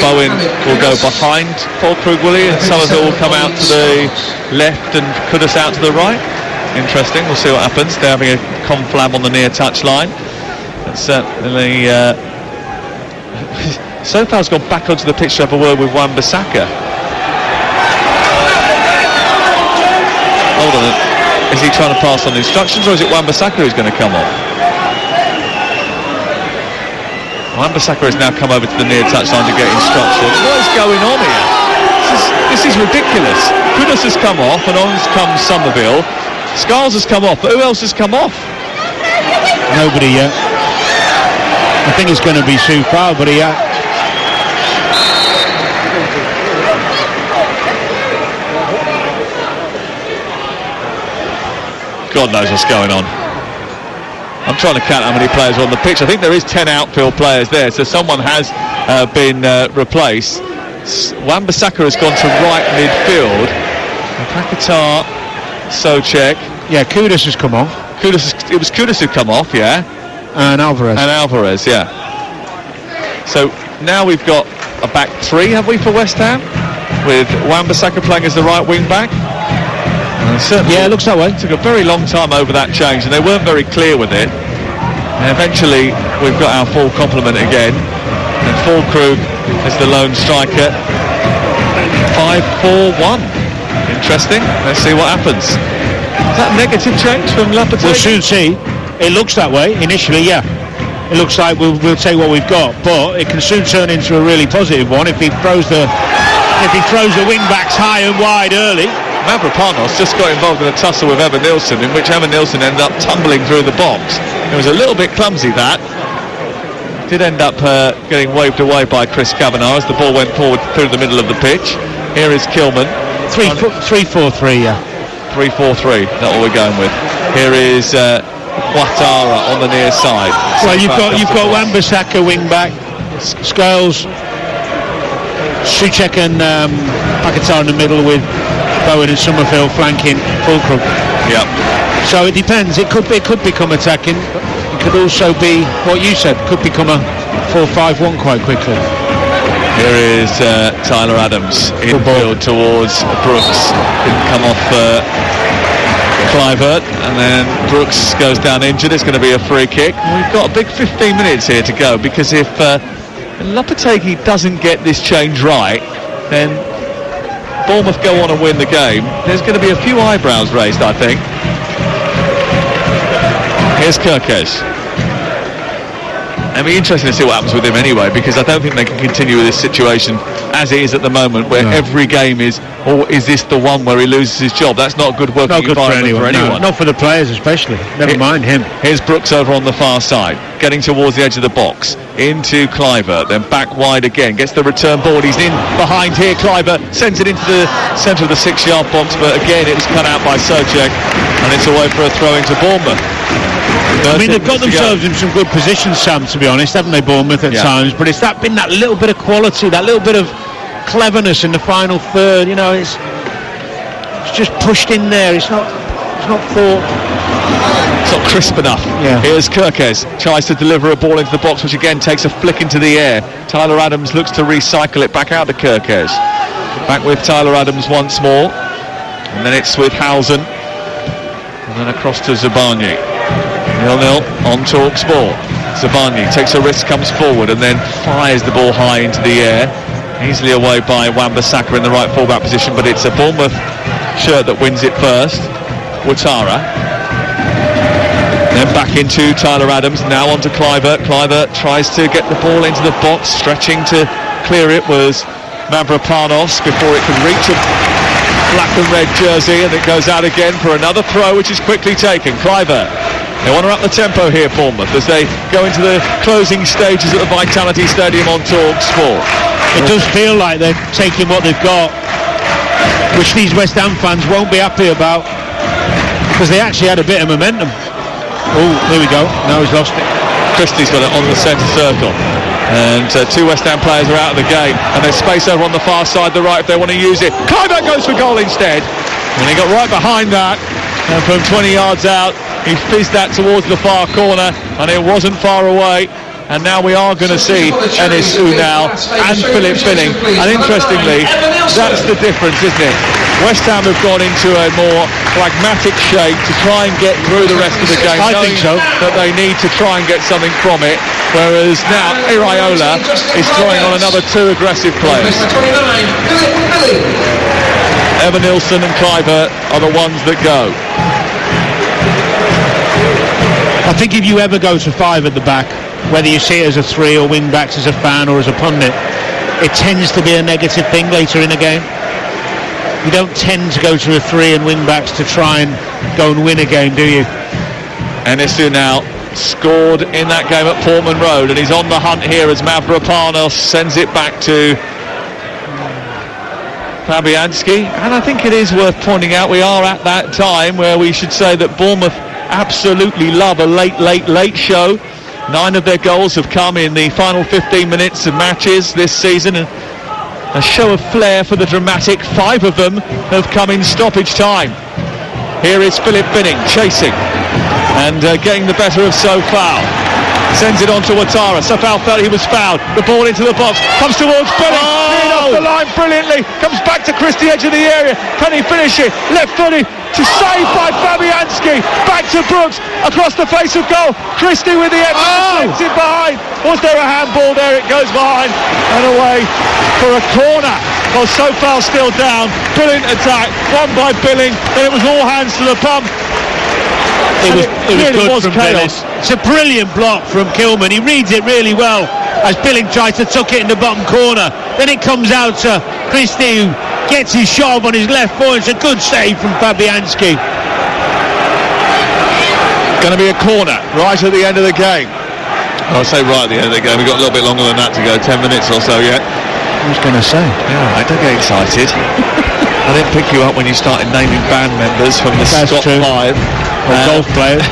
Speaker 1: Bowen will go behind Fulkrug, will he? And Somerville will come out to the left and Kudus out to the right. Interesting, we'll see what happens. They're having a conflab on the near touch line. But certainly Sofa's gone back onto the pitch to have a word with Wan-Bissaka. Hold on, is he trying to pass on the instructions, or is it Wan-Bissaka who's going to come off? Wan-Bissaka has now come over to the near touchline to get instructions. What is going on here? This is ridiculous. Kudus has come off and on comes Somerville. Scarles has come off, but who else has come off?
Speaker 2: Nobody yet. I think it's going to be Soufal, but
Speaker 1: God knows what's going on. I'm trying to count how many players are on the pitch. I think there is 10 outfield players there, so someone has been replaced. Wan-Bissaka has gone to right midfield. Paquetá, Souček.
Speaker 2: Yeah, Kudus has come off.
Speaker 1: It was Kudus who come off, yeah.
Speaker 2: And Alvarez.
Speaker 1: Yeah. So now we've got a back three, have we, for West Ham? With Wan-Bissaka playing as the right wing back.
Speaker 2: Yeah, it looks that way.
Speaker 1: It took a very long time over that change and they weren't very clear with it. And eventually we've got our full complement again. And Fulkrug is the lone striker. 5-4-1. Interesting. Let's see what happens. Is that a negative change from Lopetegui?
Speaker 2: We'll soon see. It looks that way initially, yeah. It looks like we'll take what we've got, but it can soon turn into a really positive one if he throws the wing backs high and wide early.
Speaker 1: Mavropanos just got involved in a tussle with Evan Nilsson, in which Evan Nilsson ended up tumbling through the box. It was a little bit clumsy, that. Did end up getting waved away by Chris Kavanagh as the ball went forward through the middle of the pitch. Here is Kilman.
Speaker 2: 3-4-3, yeah.
Speaker 1: 3-4-3, not what we're going with. Here is Ouattara on the near side.
Speaker 2: Well, you've got Wan-Bissaka wing back, Scales, Souček and Paquetá in the middle with Bowen and Somerville flanking Fulkrug.
Speaker 1: Yeah.
Speaker 2: So it depends. It could become attacking. It could also be what you said. Could become a 4-5-1 quite quickly.
Speaker 1: Here is Tyler Adams infield towards Brooks. Didn't come off Kluivert, and then Brooks goes down injured. It's going to be a free kick. We've got a big 15 minutes here to go, because if Lopetegui doesn't get this change right, then Bournemouth go on and win the game. There's going to be a few eyebrows raised, I think. Here's Kirkes. It'll be interesting to see what happens with him anyway, because I don't think they can continue with this situation as it is at the moment, where every game is, or is this the one where he loses his job? That's not a good working environment for anyone.
Speaker 2: No, not for the players especially. Never mind him.
Speaker 1: Here's Brooks over on the far side, getting towards the edge of the box, into Kluivert, then back wide again, gets the return ball, he's in behind here, Kluivert sends it into the centre of the 6-yard box, but again it was cut out by Souček, and it's away for a throw into Bournemouth.
Speaker 2: I mean, they've got themselves in some good positions, Sam, to be honest, haven't they, Bournemouth at times, but it's been that little bit of quality, that little bit of cleverness in the final third, you know, it's just pushed in there, it's not thought.
Speaker 1: It's not crisp enough.
Speaker 2: Yeah.
Speaker 1: Here's Kirkes, tries to deliver a ball into the box, which again takes a flick into the air. Tyler Adams looks to recycle it back out to Kirkes. Back with Tyler Adams once more, and then it's with Housen, and then across to Zabarnyi. 0-0 on TalkSport. Zabarnyi takes a risk, comes forward, and then fires the ball high into the air. Easily away by Wan-Bissaka in the right fullback position, but it's a Bournemouth shirt that wins it first. Ouattara. Then back into Tyler Adams, now onto Kluivert. Kluivert tries to get the ball into the box, stretching to clear it was Mavropanos before it could reach a black and red jersey, and it goes out again for another throw, which is quickly taken. Kluivert. They want to up the tempo here, Bournemouth, as they go into the closing stages at the Vitality Stadium on TalkSport.
Speaker 2: It does feel like they're taking what they've got, which these West Ham fans won't be happy about, because they actually had a bit of momentum. Oh, here we go. Now he's lost it.
Speaker 1: Christie's got it on the centre circle. And two West Ham players are out of the game, and there's space over on the far side, the right, if they want to use it. Kluivert goes for goal instead, and he got right behind that, and from 20 yards out he fizzed that towards the far corner, and it wasn't far away. And now we are going to see Enis Unal and Philip Billing, and interestingly, that's the difference, isn't it? West Ham have gone into a more pragmatic shape to try and get through the rest of the game.
Speaker 2: I think so.
Speaker 1: That they need to try and get something from it, whereas now Iraola is throwing on another two aggressive players. Evan Nilsson and Kluivert are the ones that go.
Speaker 2: I think if you ever go to 5 at the back, whether you see it as a 3 or wing backs as a fan or as a pundit, it tends to be a negative thing later in a game. You don't tend to go to a 3 and wing backs to try and go and win a game, do you?
Speaker 1: Enis Unal scored in that game at Portman Road, and he's on the hunt here as Mavropanos sends it back to Fabianski. And I think it is worth pointing out we are at that time where we should say that Bournemouth absolutely love a late show. 9 of their goals have come in the final 15 minutes of matches this season, and a show of flair for the dramatic. 5 of them have come in stoppage time. Here is Philip Billing chasing and getting the better of Sofal. Sends it on to Ouattara. Sofal felt he was fouled. The ball into the box. Comes towards Billing. Off the line brilliantly. Comes back to Christie, edge of the area. Can he finish it? Left footed. To save by Fabianski. Back to Brooks. Across the face of goal. Christie with the end. Slips it behind. Was there a handball there? It goes behind and away for a corner. Well, Sofal still down. Brilliant attack. Won by Billing. Then it was all hands to the pump.
Speaker 2: It was good from Billing. It's a brilliant block from Kilman. He reads it really well as Billing tries to tuck it in the bottom corner. Then it comes out to Christie, who gets his shove on his left foot. It's a good save from Fabianski.
Speaker 1: Going to be a corner right at the end of the game. I'll say right at the end of the game. We've got a little bit longer than that to go, 10 minutes or so yet.
Speaker 2: I was going to say.
Speaker 1: Yeah, I don't get excited. I didn't pick you up when you started naming band members from the Scott 5.
Speaker 2: Or golf players.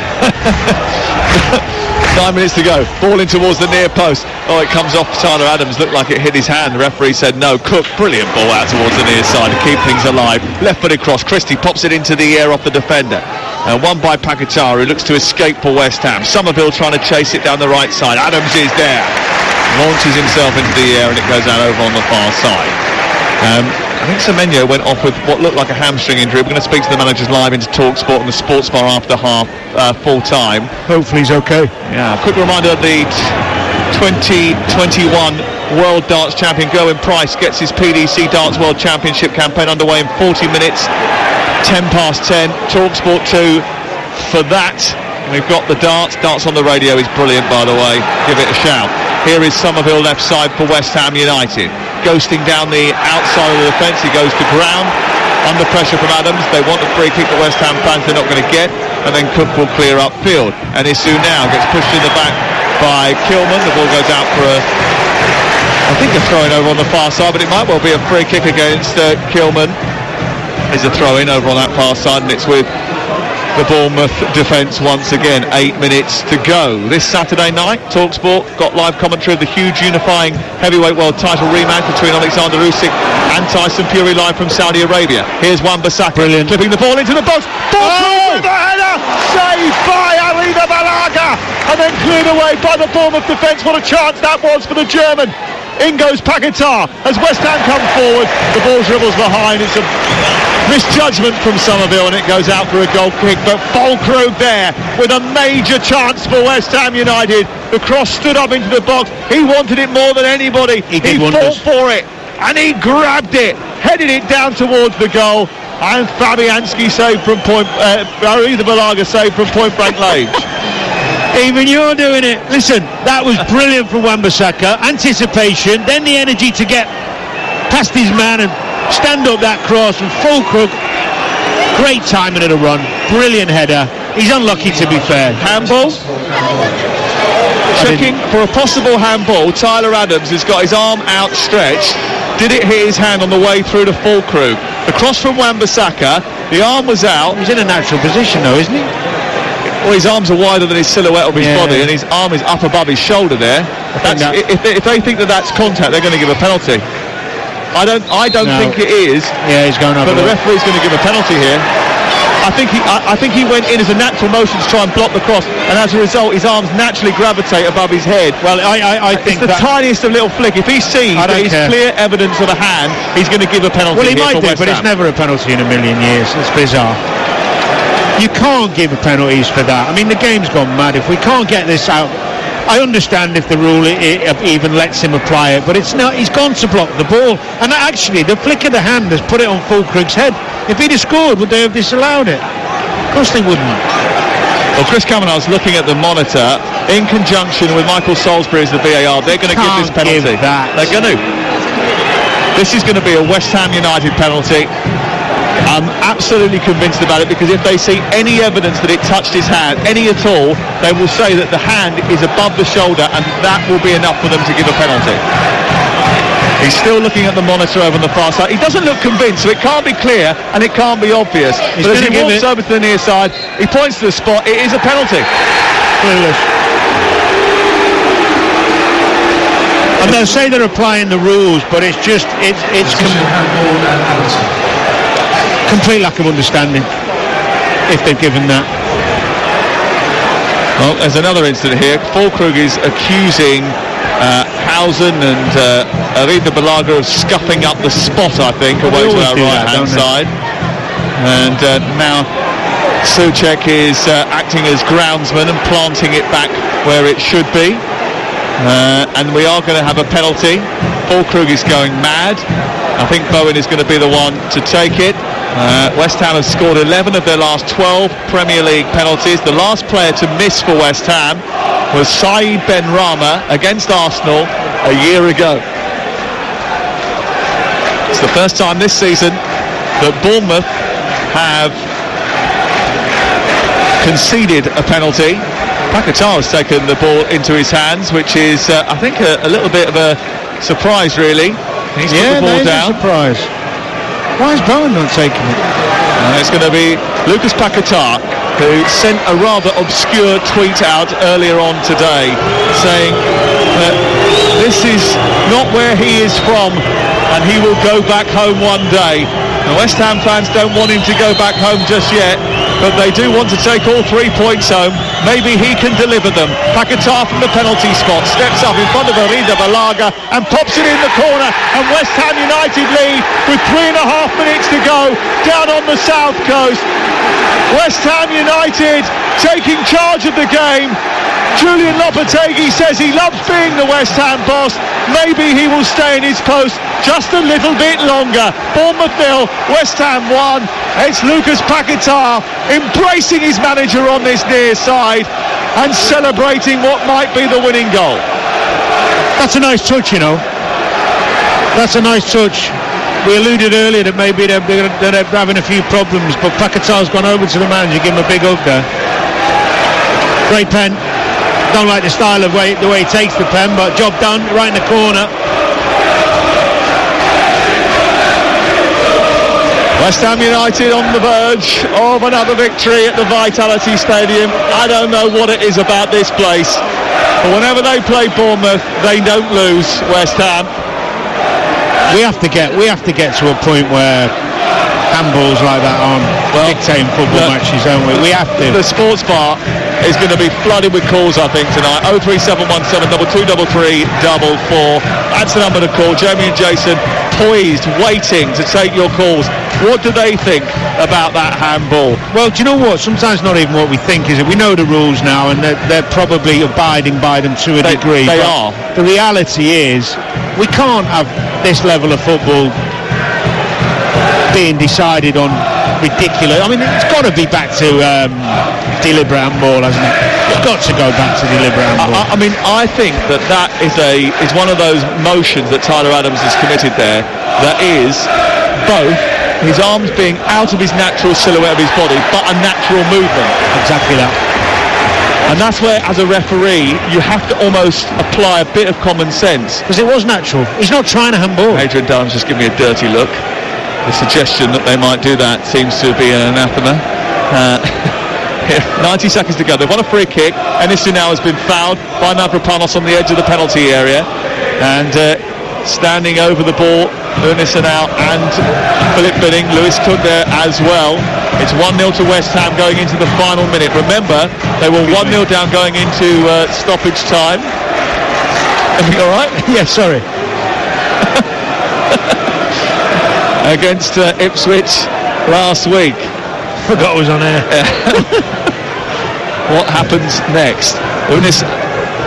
Speaker 1: 9 minutes to go. Ball in towards the near post. Oh, it comes off Tyler Adams. Looked like it hit his hand. The referee said no. Cook, brilliant ball out towards the near side to keep things alive. Left-footed cross. Christie pops it into the air off the defender. And won by Paquetá, who looks to escape for West Ham. Somerville trying to chase it down the right side. Adams is there. Launches himself into the air and it goes out over on the far side. I think Semenyo went off with what looked like a hamstring injury. We're going to speak to the managers live into TalkSport and the Sports Bar after full time.
Speaker 2: Hopefully he's okay.
Speaker 1: Yeah. Quick reminder: the 2021 World Darts Champion Gerwyn Price gets his PDC Darts World Championship campaign underway in 40 minutes. 10 past 10. TalkSport 2 for that. We've got the darts on the radio is brilliant, by the way. Give it a shout. Here is Somerville left side for West Ham United. Ghosting down the outside of the defence, he goes to ground. Under pressure from Adams, they want a free kick that West Ham fans they're not going to get, and then Cook will clear upfield. And Isu now gets pushed in the back by Kilman. The ball goes out for I think a throw-in over on the far side, but it might well be a free kick against Kilman. There's a throw-in over on that far side, and it's with the Bournemouth defence once again. 8 minutes to go. This Saturday night, TalkSport got live commentary of the huge unifying heavyweight world title rematch between Alexander Usyk and Tyson Fury live from Saudi Arabia. Here's Wan-Bissaka clipping the ball into the box. Ball with the header, saved by Ali the Balaga, and then cleared away by the Bournemouth defence. What a chance that was for the German. In goes Paquetá as West Ham come forward. The ball dribbles behind. It's a misjudgment from Somerville and it goes out for a goal kick, but Fulkrug there with a major chance for West Ham United. The cross stood up into the box. He wanted it more than anybody. He fought for it and he grabbed it, headed it down towards the goal, and Fabianski saved from point either Balaga saved from point blank range.
Speaker 2: Even you're doing it. Listen, that was brilliant from Wan-Bissaka. Anticipation, then the energy to get past his man and stand up that cross from Fulkrug. Great timing of the run, brilliant header. He's unlucky, to be fair.
Speaker 1: Handball. Checking for a possible handball. Tyler Adams has got his arm outstretched. Did it hit his hand on the way through to Fulkrug? The cross from Wan-Bissaka. The arm was out.
Speaker 2: He's in a natural position though, isn't he?
Speaker 1: Well, his arms are wider than his silhouette of his
Speaker 2: Yeah.
Speaker 1: body, and his arm is up above his shoulder there. If they think that that's contact, they're going to give a penalty. I don't
Speaker 2: No.
Speaker 1: think it is.
Speaker 2: Yeah, he's going over.
Speaker 1: But the referee's going to give a penalty here. I think he went in as a natural motion to try and block the cross, and as a result, his arms naturally gravitate above his head.
Speaker 2: Well, I think
Speaker 1: it's the tiniest of little flick. If he sees that it's clear evidence of a hand, he's going to give a penalty.
Speaker 2: Well, he
Speaker 1: here
Speaker 2: might
Speaker 1: for
Speaker 2: do,
Speaker 1: West
Speaker 2: but
Speaker 1: Ham.
Speaker 2: it's never a penalty in a million years. It's bizarre. You can't give penalties for that. I mean, the game's gone mad. If we can't get this out, I understand if the rule even lets him apply it, but it's not. He's gone to block the ball, and actually, the flick of the hand has put it on Fulkrug's head. If he'd have scored, would they have disallowed it? Of course they wouldn't.
Speaker 1: Well, Chris Kavanagh's looking at the monitor in conjunction with Michael Salisbury as the VAR. They're going to give this penalty. They're going to. This is going to be a West Ham United penalty. I'm absolutely convinced about it, because if they see any evidence that it touched his hand, any at all, they will say that the hand is above the shoulder, and that will be enough for them to give a penalty. He's still looking at the monitor over on the far side. He doesn't look convinced, so it can't be clear and it can't be obvious. But as he walks over to the near side, he points to the spot. It is a penalty.
Speaker 2: Clueless. And they'll say they're applying the rules, but it's just it's complete lack of understanding if they've given that.
Speaker 1: Well, there's another incident here. Fulkrug is accusing Housen and Arida Balaga of scuffing up the spot, I think, away to our right-hand side. And now Souček is acting as groundsman and planting it back where it should be. And we are going to have a penalty. Fulkrug is going mad. I think Bowen is going to be the one to take it. West Ham have scored 11 of their last 12 Premier League penalties. The last player to miss for West Ham was Saeed Benrahma against Arsenal a year ago. It's the first time this season that Bournemouth have conceded a penalty. Paquetá has taken the ball into his hands, which is, I think, a little bit of a surprise, really. He's put the ball down.
Speaker 2: Surprise. Why is Bowen not taking it?
Speaker 1: It's going to be Lucas Paquetá, who sent a rather obscure tweet out earlier on today, saying that this is not where he is from, and he will go back home one day. The West Ham fans don't want him to go back home just yet, but they do want to take all 3 points home. Maybe he can deliver them. Paquetá from the penalty spot steps up in front of Arida Balaga and pops it in the corner, and West Ham United lead with 3.5 minutes to go down on the south coast. West Ham United taking charge of the game. Julian Lopetegui says he loves being the West Ham boss. Maybe he will stay in his post just a little bit longer. Bournemouth 0, West Ham 1. It's Lucas Paquetá embracing his manager on this near side and celebrating what might be the winning goal.
Speaker 2: That's a nice touch, you know. That's a nice touch. We alluded earlier that maybe they're having a few problems, but Paquetá's gone over to the manager, give him a big hug there. Great pen. Don't like the style of the way he takes the pen, but job done, right in the corner.
Speaker 1: West Ham United on the verge of another victory at the Vitality Stadium. I don't know what it is about this place, but whenever they play Bournemouth, they don't lose. West Ham.
Speaker 2: We have to get to a point where handballs like that aren't dictating football matches, don't we? We have to.
Speaker 1: The sports bar is going to be flooded with calls, I think, tonight. 03717 2233 44. That's the number to call. Jamie and Jason poised, waiting to take your calls. What do they think about that handball?
Speaker 2: Well, do you know what? Sometimes not even what we think is it. We know the rules now, and they're probably abiding by them to a degree.
Speaker 1: They are.
Speaker 2: The reality is, we can't have this level of football being decided on ridiculous. I mean, it's got to be back to deliberate handball, hasn't it? It's got to go back to deliberate handball.
Speaker 1: I mean, I think that is one of those motions that Tyler Adams has committed there. That is both his arms being out of his natural silhouette of his body, but a natural movement.
Speaker 2: Exactly that.
Speaker 1: And that's where, as a referee, you have to almost apply a bit of common sense.
Speaker 2: Because it was natural. He's not trying to handball.
Speaker 1: Adrian Dunham's just giving me a dirty look. The suggestion that they might do that seems to be an anathema. Here, 90 seconds to go. They've won a free kick. Enis Unal has been fouled by Mavropanos on the edge of the penalty area. And standing over the ball, Enis Unal and Philip Billing. Lewis Cook there as well. It's 1-0 to West Ham going into the final minute. Remember, they were 1-0 down going into stoppage time. Everything all right?
Speaker 2: Yeah, sorry.
Speaker 1: Against Ipswich last week.
Speaker 2: Forgot I was on air.
Speaker 1: What happens next?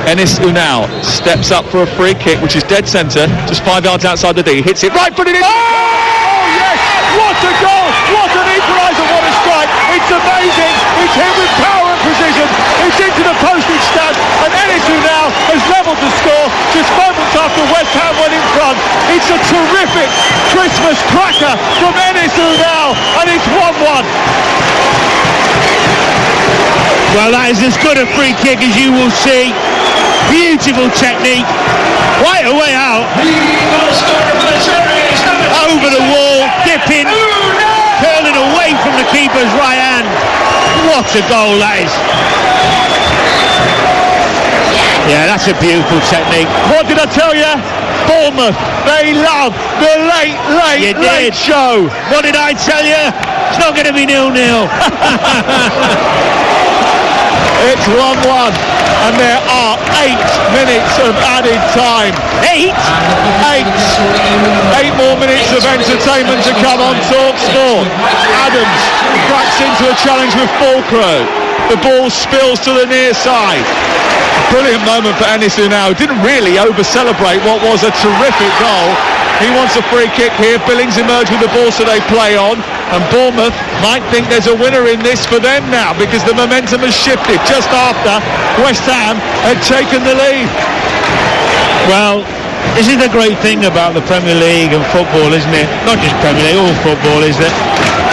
Speaker 1: Enis Unal steps up for a free kick, which is dead centre, just 5 yards outside the D. Hits it right footed in. Oh yes! What a goal! What an equaliser! What a strike! It's amazing! It's hit with power and precision. It's into the postage stamp, and Enis Unal has levelled the score just moments after West Ham went in front. It's a terrific Christmas cracker from Enis Unal, and it's 1-1.
Speaker 2: Well, that is as good a free kick as you will see. Beautiful technique. Right away out. Over the wall, dipping, curling away from the keeper's right hand. What a goal that is. Yeah, that's a beautiful technique.
Speaker 1: What did I tell you? Bournemouth, they love the late show.
Speaker 2: What did I tell you? It's not going to be 0-0.
Speaker 1: It's 1-1, and there are 8 minutes of added time.
Speaker 2: 8?
Speaker 1: 8 more minutes of entertainment to come on Talk Sport. Adams cracks into a challenge with Fulcro. The ball spills to the near side. Brilliant moment for Enis Unal. Didn't really over-celebrate what was a terrific goal. He wants a free kick here. Billings emerged with the ball, so they play on. And Bournemouth might think there's a winner in this for them now, because the momentum has shifted just after West Ham had taken the lead.
Speaker 2: Well, this is the great thing about the Premier League and football, isn't it? Not just Premier League, all football, is that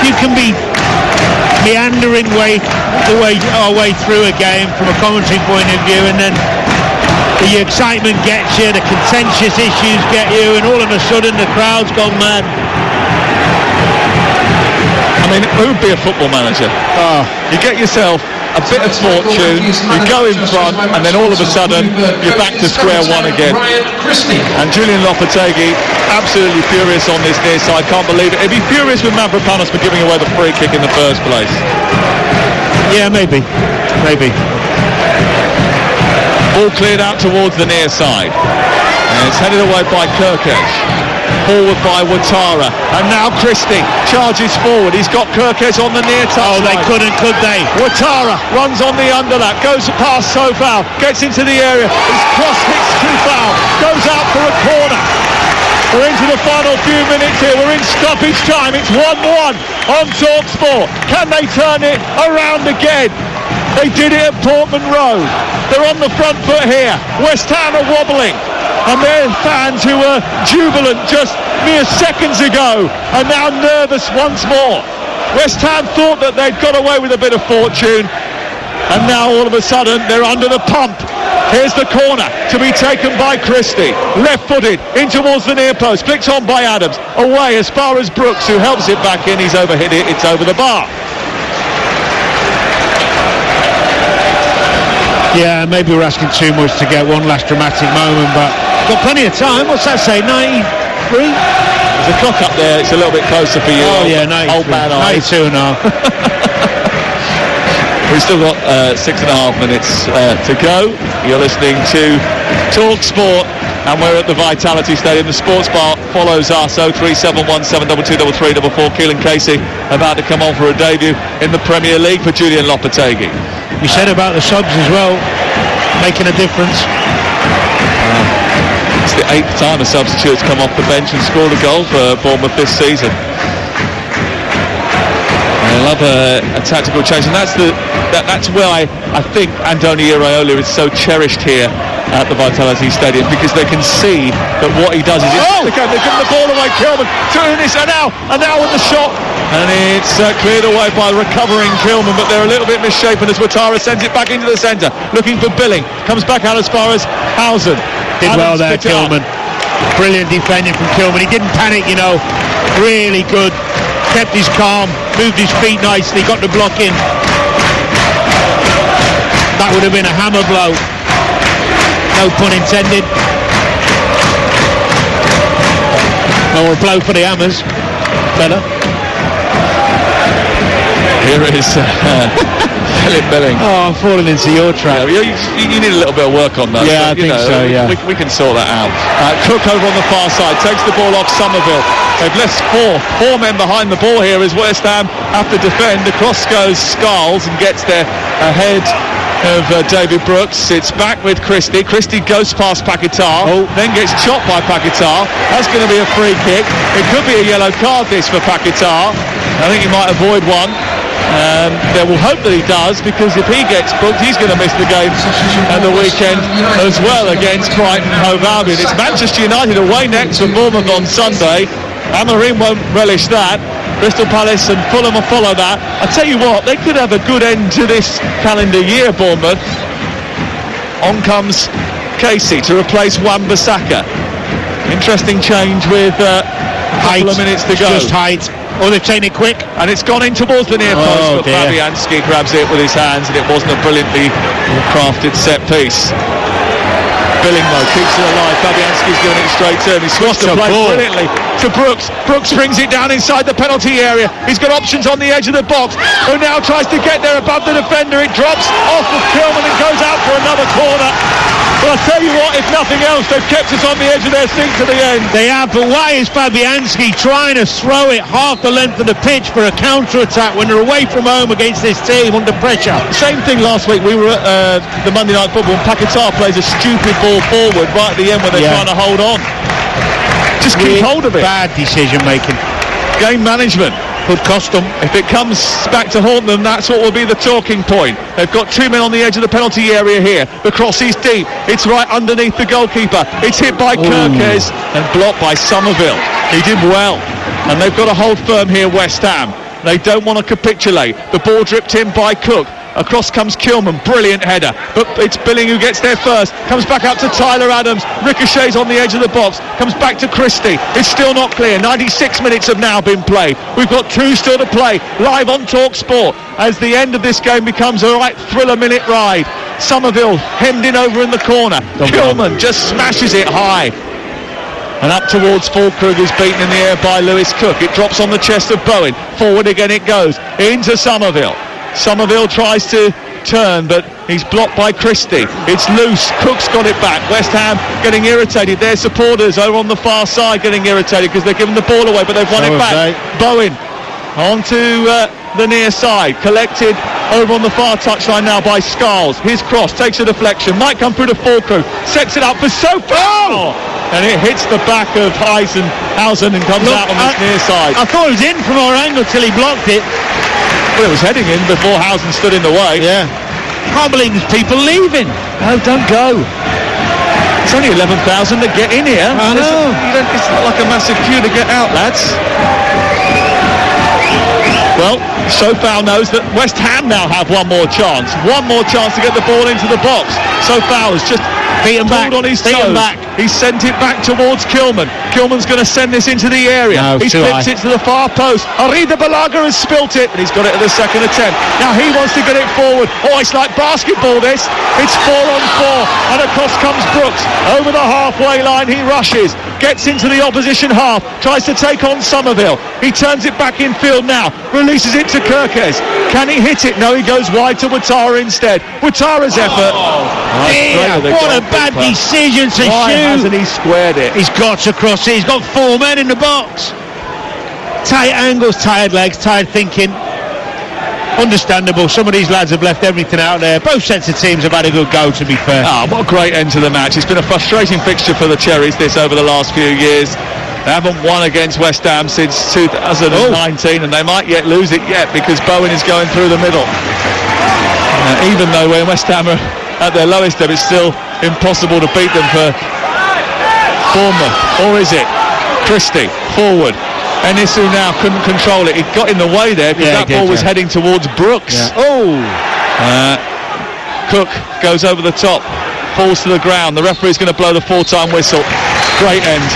Speaker 2: you can be meandering our way through a game from a commentary point of view, and then the excitement gets you, the contentious issues get you, and all of a sudden the crowd's gone mad.
Speaker 1: I mean, who'd be a football manager? You get yourself a bit of fortune, you go in front, and then all of a sudden you're back to square one again. And Julian Lopetegui absolutely furious on this near side. Can't believe it. He'd be furious with Mavropanos for giving away the free kick in the first place.
Speaker 2: Yeah, maybe.
Speaker 1: Ball cleared out towards the near side, and it's headed away by Kirkesh. Forward by Ouattara, and now Christie charges forward. He's got Kirkesh on the near touchline.
Speaker 2: Oh, they couldn't, could they?
Speaker 1: Ouattara runs on the underlap, goes past Sofal, gets into the area. His cross hits Sofal, goes out for a corner. We're into the final few minutes here. We're in stoppage time. It's 1-1 on TalkSport. Can they turn it around again? They did it at Portman Road. They're on the front foot here. West Ham are wobbling, and their fans who were jubilant just mere seconds ago are now nervous once more. West Ham thought that they'd got away with a bit of fortune, and now all of a sudden they're under the pump. Here's the corner to be taken by Christie. Left-footed in towards the near post. Flicked on by Adams. Away as far as Brooks, who helps it back in. He's overhit it. It's over the bar.
Speaker 2: Yeah, maybe we're asking too much to get one last dramatic moment, but got plenty of time. What's that say, 93?
Speaker 1: There's a clock up there. It's a little bit closer for you.
Speaker 2: Oh, yeah, 93.
Speaker 1: Old man eyes.
Speaker 2: 92 and a half.
Speaker 1: We've still got 6.5 minutes to go. You're listening to Talk Sport, and we're at the Vitality Stadium. The sports bar follows us. 03717223344. Keelan Casey about to come on for a debut in the Premier League for Julian Lopetegui.
Speaker 2: You said about the subs as well, making a difference.
Speaker 1: It's the 8th time a substitute's come off the bench and scored a goal for Bournemouth this season. They love a tactical change, and that's where I think Andoni Iraola is so cherished here at the Vitality Stadium, because they can see that what he does is they're giving the ball away. Kilman doing this, and now with the shot, and it's cleared away by recovering Kilman, but they're a little bit misshapen as Ouattara sends it back into the centre, looking for Billing. Comes back out as far as Housen.
Speaker 2: Did well there, Kilman. Brilliant defending from Kilman. He didn't panic, really good. Kept his calm, moved his feet nicely, got the block in. That would have been a hammer blow. No pun intended. Or a blow for the hammers. Better.
Speaker 1: Here is Philip Billing.
Speaker 2: Oh, I'm falling into your trap.
Speaker 1: Yeah, you need a little bit of work on that.
Speaker 2: Yeah, I think so, yeah.
Speaker 1: We can sort that out. Cook over on the far side takes the ball off Somerville. They've left four men behind the ball here as West Ham have to defend. Across goes Skulls and gets there ahead of David Brooks. It's back with Christie. Christie goes past Paquetá, then gets chopped by Paquetá. That's going to be a free kick. It could be a yellow card this for Paquetá. I think he might avoid one. They will hope that he does, because if he gets booked, he's going to miss the game at the weekend as well against Brighton Hove Albion. It's Manchester United away next for Bournemouth on Sunday. Amorim won't relish that. Crystal Palace and Fulham will follow that. I tell you what, they could have a good end to this calendar year, Bournemouth. On comes Casey to replace Wan-Bissaka. Interesting change with a couple of minutes to go.
Speaker 2: Just height. Oh, they've taken it quick.
Speaker 1: And it's gone in towards the near post, but Fabianski grabs it with his hands, and it wasn't a brilliantly crafted set piece. Billing though keeps it alive. Fabianski's giving it straight to him. He switched the play brilliantly to Brooks. Brooks brings it down inside the penalty area. He's got options on the edge of the box, who now tries to get there above the defender. It drops off of Kilman and goes out for another corner. But I'll tell you what, if nothing else, they've kept us on the edge of their seat to the end.
Speaker 2: They have, but why is Fabianski trying to throw it half the length of the pitch for a counter-attack when they're away from home against this team under pressure?
Speaker 1: Same thing last week. We were at the Monday Night Football, and Paquetá plays a stupid ball forward right at the end when they're trying to hold on. Just keep hold of it.
Speaker 2: Bad decision-making.
Speaker 1: Game management.
Speaker 2: Could cost them.
Speaker 1: If it comes back to haunt them, that's what will be the talking point. They've got two men on the edge of the penalty area here. The cross is deep. It's right underneath the goalkeeper. It's hit by Kirkes and blocked by Somerville. He did well. And they've got to hold firm here, West Ham. They don't want to capitulate. The ball dripped in by Cook. Across comes Kilman, brilliant header, but it's Billing who gets there first, comes back out to Tyler Adams, ricochets on the edge of the box, comes back to Christie. It's still not clear. 96 minutes have now been played. We've got two still to play, live on Talk Sport, as the end of this game becomes a right thriller minute ride. Somerville hemmed in over in the corner. Kilman just smashes it high. And up towards Fulkrug is beaten in the air by Lewis Cook. It drops on the chest of Bowen. Forward again it goes, into Somerville. Somerville tries to turn, but he's blocked by Christie. It's loose. Cook's got it back. West Ham getting irritated. Their supporters over on the far side getting irritated because they're giving the ball away, but they've won it back. Bowen onto the near side, collected over on the far touchline now by Skulls. His cross takes a deflection, might come through to Fulkrug, sets it up for Sofa, and it hits the back of Hausen and comes out on this near side.
Speaker 2: I thought it was in from our angle till he blocked it.
Speaker 1: Well, it was heading in before Hausen stood in the way.
Speaker 2: Yeah. Can't believe there's people leaving.
Speaker 1: No, don't go. It's only 11,000 to get in here.
Speaker 2: I know.
Speaker 1: It's not like a massive queue to get out, lads. Well, Sofau knows that West Ham now have one more chance to get the ball into the box. Sofau has just
Speaker 2: beaten back
Speaker 1: on his toes. He sent it back towards Kilman. Kilman's going to send this into the area. He flips it to the far post. Arida Balaga has spilt it, and he's got it at the second attempt. Now he wants to get it forward. Oh, it's like basketball this. It's 4-on-4, and across comes Brooks. Over the halfway line he rushes, gets into the opposition half, tries to take on Somerville. He turns it back in field now, releases it to Kirkes. Can he hit it? No, he goes wide to Ouattara instead. Ouattara's effort.
Speaker 2: What a bad decision to shoot.
Speaker 1: Hasn't he squared it?
Speaker 2: He's got to cross it. He's got four men in the box. Tight angles, tired legs, tired thinking. Understandable. Some of these lads have left everything out there. Both sets of teams have had a good go, to be fair.
Speaker 1: What a great end to the match. It's been a frustrating fixture for the Cherries this over the last few years. They haven't won against West Ham since 2019, and they might yet lose it yet because Bowen is going through the middle. Even though when West Ham are at their lowest ebb, it's still impossible to beat them for Bournemouth. Or is it? Christie, forward. Enisu now couldn't control it. He got in the way there because that ball was heading towards Brooks. Cook goes over the top, falls to the ground. The referee's going to blow the full-time whistle. Great end.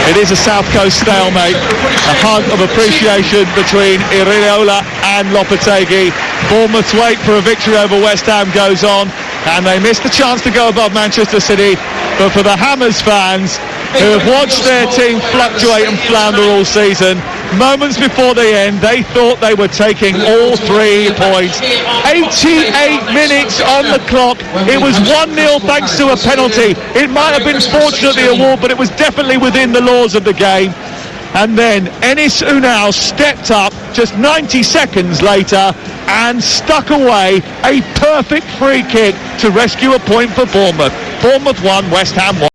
Speaker 1: It is a South Coast stalemate. A hug of appreciation between Iriola and Lopetegui. Bournemouth's wait for a victory over West Ham goes on, and they missed the chance to go above Manchester City. But for the Hammers fans who have watched their team fluctuate and flounder all season, moments before the end, they thought they were taking all 3 points. 88 minutes on the clock. It was 1-0 thanks to a penalty. It might have been fortunate, the award, but it was definitely within the laws of the game. And then Enis Unal stepped up just 90 seconds later and stuck away a perfect free kick to rescue a point for Bournemouth. Bournemouth 1, West Ham 1.